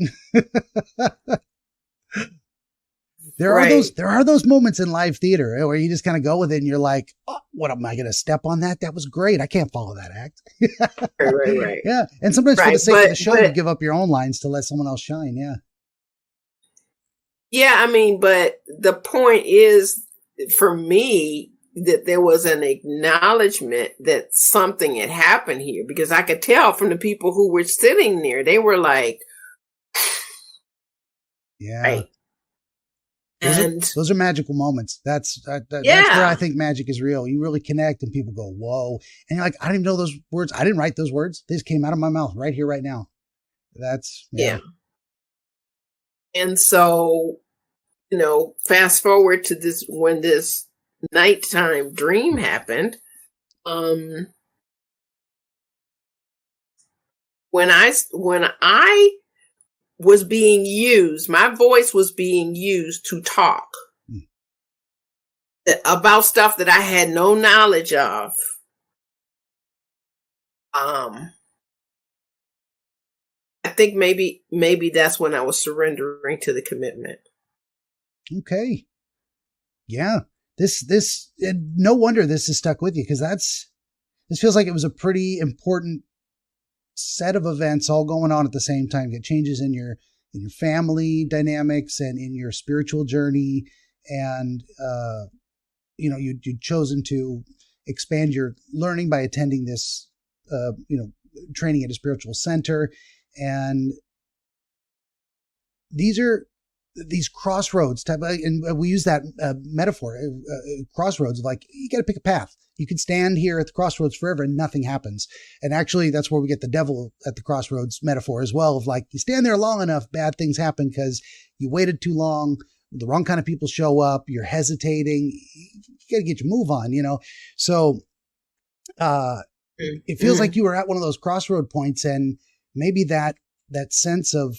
There are those moments in live theater where you just kind of go with it and you're like, oh, what am I going to step on that? That was great. I can't follow that act. Right. Yeah. And sometimes for the sake of the show, you give up your own lines to let someone else shine. Yeah. Yeah. I mean, but the point is for me, that there was an acknowledgement that something had happened here, because I could tell from the people who were sitting there, they were like, yeah. Right. Those are magical moments. That's where I think magic is real. You really connect and people go, whoa. And you're like, I didn't even know those words. I didn't write those words. They just came out of my mouth right here, right now. That's, yeah. And so, fast forward to this, when this nighttime dream happened, when I was being used, my voice was being used to talk about stuff that I had no knowledge of. I think maybe that's when I was surrendering to the commitment. Okay. Yeah. This no wonder this is stuck with you, because this feels like it was a pretty important set of events all going on at the same time. You get changes in your family dynamics and in your spiritual journey, and you'd chosen to expand your learning by attending this training at a spiritual center, and these crossroads type, and we use that metaphor, crossroads, like you got to pick a path. You can stand here at the crossroads forever and nothing happens. And actually, that's where we get the devil at the crossroads metaphor as well, of like, you stand there long enough, bad things happen because you waited too long. The wrong kind of people show up. You're hesitating. You got to get your move on, So it feels like you were at one of those crossroad points, and maybe that sense of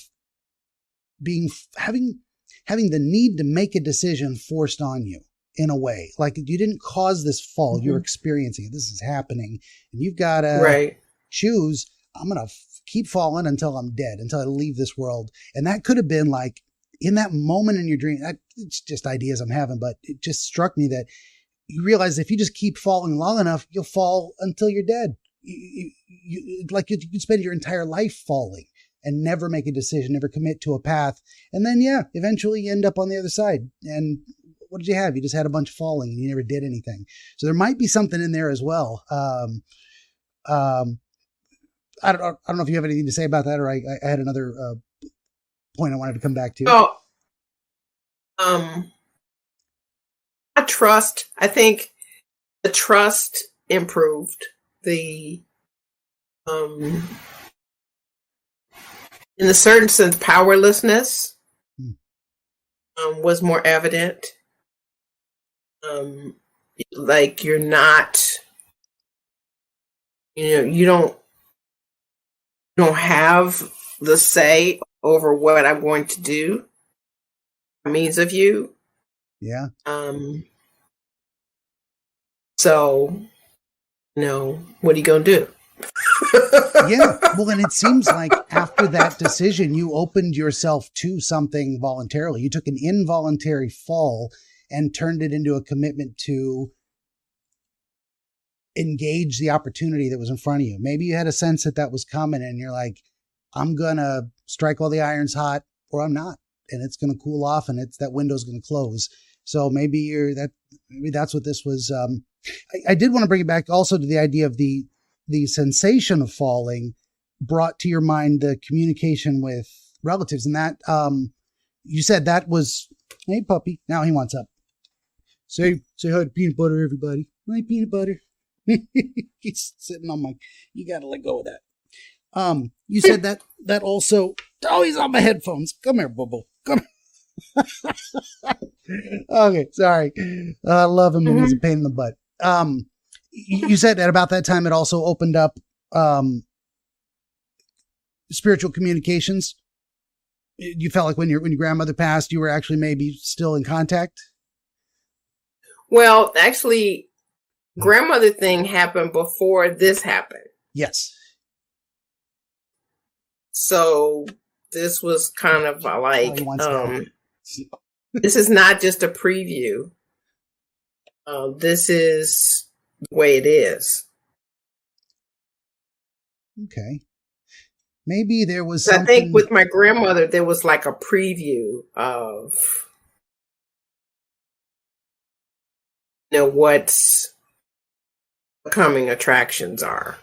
having the need to make a decision forced on you in a way. Like, you didn't cause this fall. You're experiencing it. This is happening. And you've got to choose, I'm going to keep falling until I'm dead, until I leave this world. And that could have been like in that moment in your dream. It's just ideas I'm having, but it just struck me that you realize if you just keep falling long enough, you'll fall until you're dead. You could spend your entire life falling and never make a decision, never commit to a path. And then, eventually you end up on the other side. And what did you have? You just had a bunch of falling and you never did anything. So there might be something in there as well. I don't know if you have anything to say about that, or I had another point I wanted to come back to. I think the trust improved. In a certain sense, powerlessness was more evident. Like, you're not, you don't have the say over what I'm going to do by means of you. Yeah. So, what are you going to do? Yeah. Well, and it seems like after that decision, you opened yourself to something voluntarily. You took an involuntary fall and turned it into a commitment to engage the opportunity that was in front of you. Maybe you had a sense that was coming and you're like, I'm going to strike while the iron's hot, or I'm not. And it's going to cool off, and that window's going to close. So maybe that's what this was. I did want to bring it back also to the idea of the sensation of falling brought to your mind the communication with relatives. And that, you said that was, hey puppy, now he wants up. Say hi to Peanut Butter, everybody. Hi, Peanut Butter. He's sitting on you got to let go of that. You said that also, he's on my headphones. Come here, Bubble. Come here. Okay, sorry. I love him, and he's a pain in the butt. You said that about that time it also opened up spiritual communications. You felt like when your grandmother passed, you were actually maybe still in contact? Well, actually, grandmother thing happened before this happened. Yes. So this was kind of like, this is not just a preview. This is the way it is. Okay. Maybe there was something. I think with my grandmother, there was like a preview of what's becoming attractions are.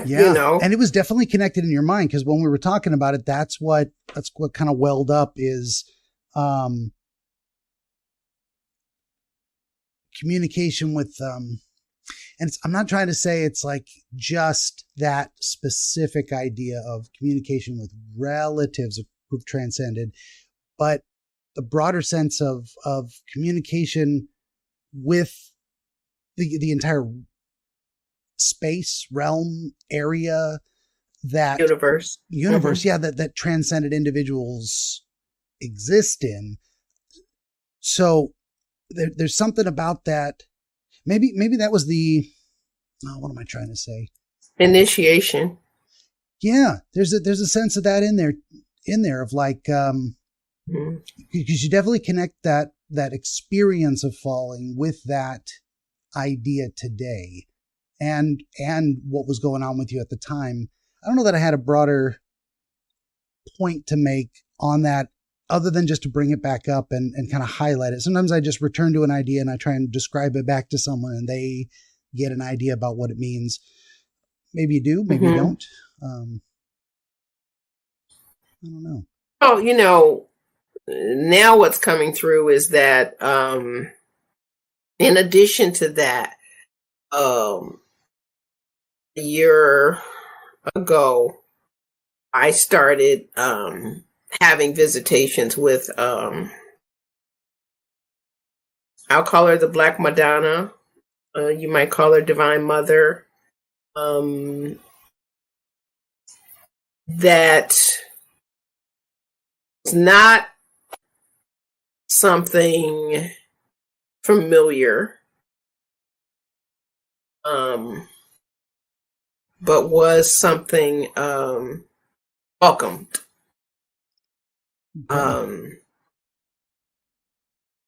Yeah. And it was definitely connected in your mind, because when we were talking about it, that's what kind of welled up is communication with and I'm not trying to say it's like just that specific idea of communication with relatives who've transcended, but the broader sense of communication with the entire space, realm, area, that universe, mm-hmm. that transcended individuals exist in. So there's something about that. Maybe that was what am I trying to say? Initiation. Yeah, there's a sense of that in there of like, because you definitely connect that experience of falling with that idea today, and what was going on with you at the time. I don't know that I had a broader point to make on that, other than just to bring it back up and kind of highlight it. Sometimes I just return to an idea and I try and describe it back to someone and they get an idea about what it means. Maybe you do, maybe you don't. I don't know. Oh, now what's coming through is that, in addition to that, a year ago, I started, having visitations with, I'll call her the Black Madonna. You might call her Divine Mother. That is not something familiar, but was something welcomed.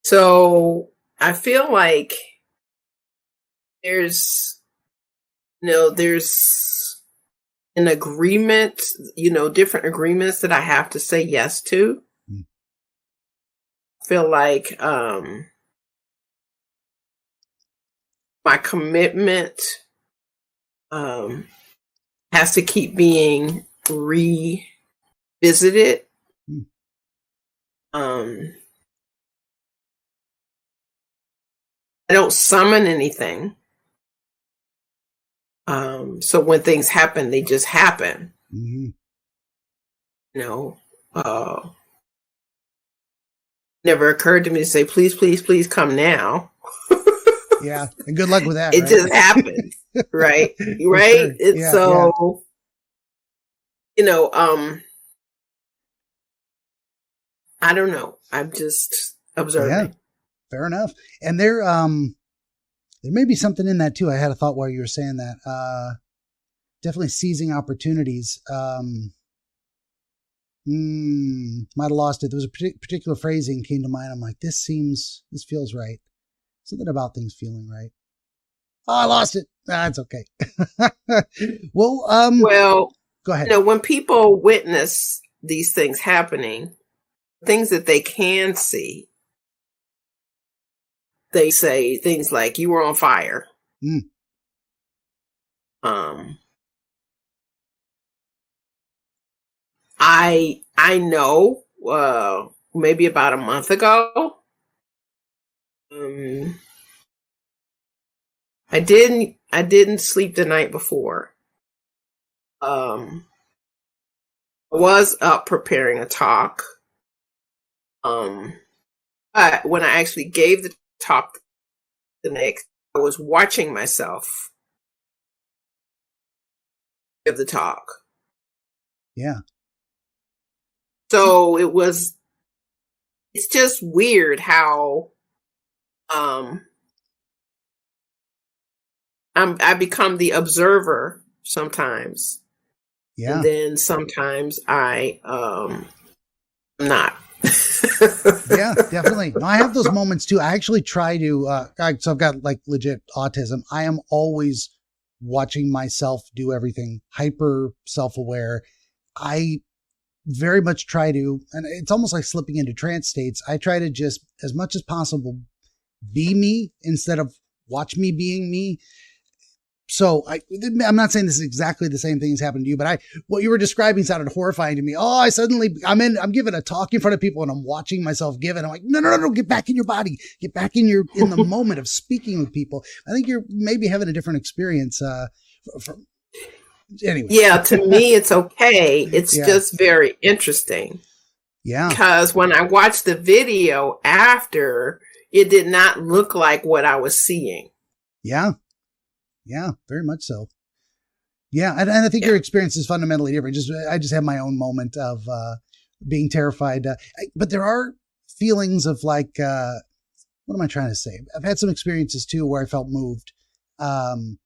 So I feel like there's an agreement, different agreements that I have to say yes to. I feel like my commitment has to keep being revisited. I don't summon anything. So when things happen, they just happen. Mm-hmm. Never occurred to me to say, please, please, please come now. Yeah. And good luck with that. It right? Just happened. Right. Right. Sure. I don't know. I'm just observing. Yeah, fair enough. And there may be something in that too. I had a thought while you were saying that. Definitely seizing opportunities. Might have lost it. There was a particular phrasing came to mind. I'm like, this feels right. Something about things feeling right. Oh, I lost it. It's okay. Well, go ahead. When people witness these things happening, things that they can see, they say things like, you were on fire. I know, maybe about a month ago, I didn't sleep the night before. I was up preparing a talk. But when I actually gave the talk the next, I was watching myself give the talk. Yeah. So it's just weird how, I become the observer sometimes. Yeah. And then sometimes I, not. Yeah, definitely. No, I have those moments too. I actually try to, so I've got like legit autism. I am always watching myself do everything, hyper self-aware. I very much try to, and it's almost like slipping into trance states. I try to just, as much as possible, be me instead of watch me being me. So I'm not saying this is exactly the same thing as happened to you, but what you were describing sounded horrifying to me. Oh, I'm giving a talk in front of people and I'm watching myself give it. I'm like, no, get back in your body, get back in the moment of speaking with people. I think you're maybe having a different experience. Anyway. Yeah, to me, it's okay. It's just very interesting. Yeah. Because when I watched the video after, it did not look like what I was seeing. Yeah. Yeah, very much so. Yeah, and I think your experience is fundamentally different. I just have my own moment of being terrified. But there are feelings of like, what am I trying to say? I've had some experiences too where I felt moved. And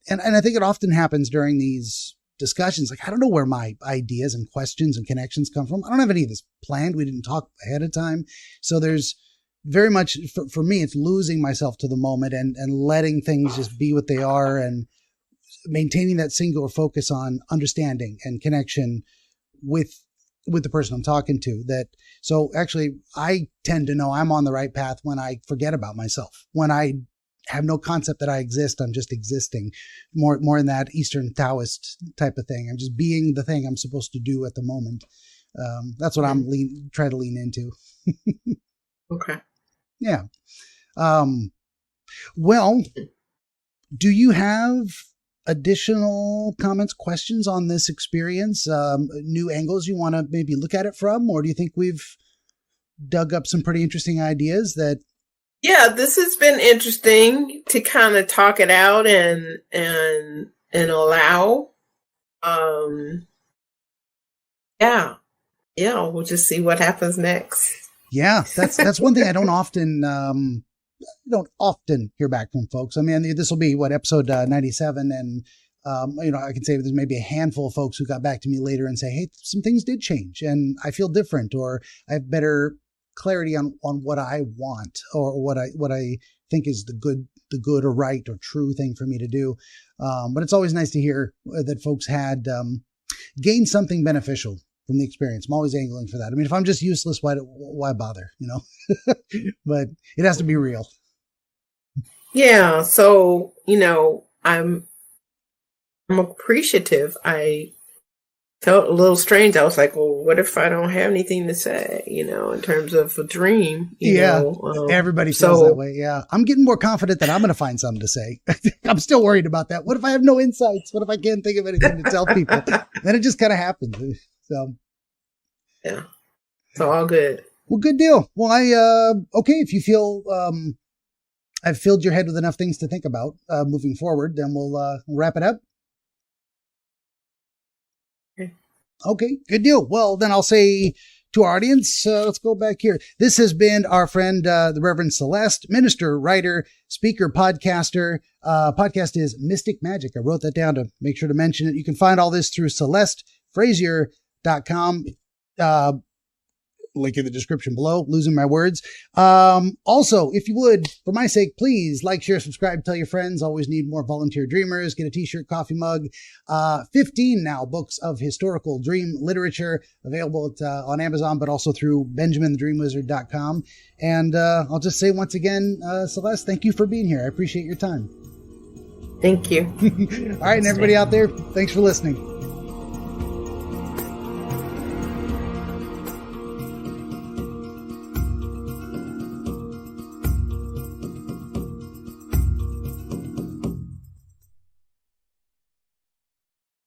I think it often happens during these discussions. Like, I don't know where my ideas and questions and connections come from. I don't have any of this planned. We didn't talk ahead of time. So there's very much, for me, it's losing myself to the moment and letting things just be what they are and maintaining that singular focus on understanding and connection with the person I'm talking to. So actually, I tend to know I'm on the right path when I forget about myself, when I have no concept that I exist. I'm just existing, more in that Eastern Taoist type of thing. I'm just being the thing I'm supposed to do at the moment. That's what I'm trying to lean into. Okay. Yeah. Well, do you have additional comments, questions on this experience? New angles you want to maybe look at it from? Or do you think we've dug up some pretty interesting ideas that... Yeah, this has been interesting to kind of talk it out and allow. Yeah, we'll just see what happens next. Yeah, that's one thing I don't often hear back from folks. I mean, this will be episode 97, and I can say there's maybe a handful of folks who got back to me later and say, hey, some things did change, and I feel different, or I have better clarity on what I want, or what I think is the good or right or true thing for me to do. But it's always nice to hear that folks had gained something beneficial from the experience. I'm always angling for that. I mean, if I'm just useless, why bother, but it has to be real. Yeah. So, I'm appreciative. I felt a little strange. I was like, well, what if I don't have anything to say, in terms of a dream? Everybody feels that way. Yeah. I'm getting more confident that I'm going to find something to say. I'm still worried about that. What if I have no insights? What if I can't think of anything to tell people? Then it just kind of happens. So, yeah. So all good. Well, good deal. Well, okay. If you feel, I've filled your head with enough things to think about, moving forward, then we'll wrap it up. Okay, good deal. Well, then I'll say to our audience, let's go back here. This has been our friend, the Reverend Celeste, minister, writer, speaker, podcaster. Podcast is Mystic Magic. I wrote that down to make sure to mention it. You can find all this through CelesteFrazier.com. Link in the description below, losing my words. Also, if you would, for my sake, please like, share, subscribe, tell your friends. Always need more volunteer dreamers. Get a t-shirt, coffee mug. 15 now books of historical dream literature available on Amazon, but also through BenjaminTheDreamWizard.com. And I'll just say once again, Celeste, thank you for being here. I appreciate your time. Thank you. All right, and everybody out there, thanks for listening.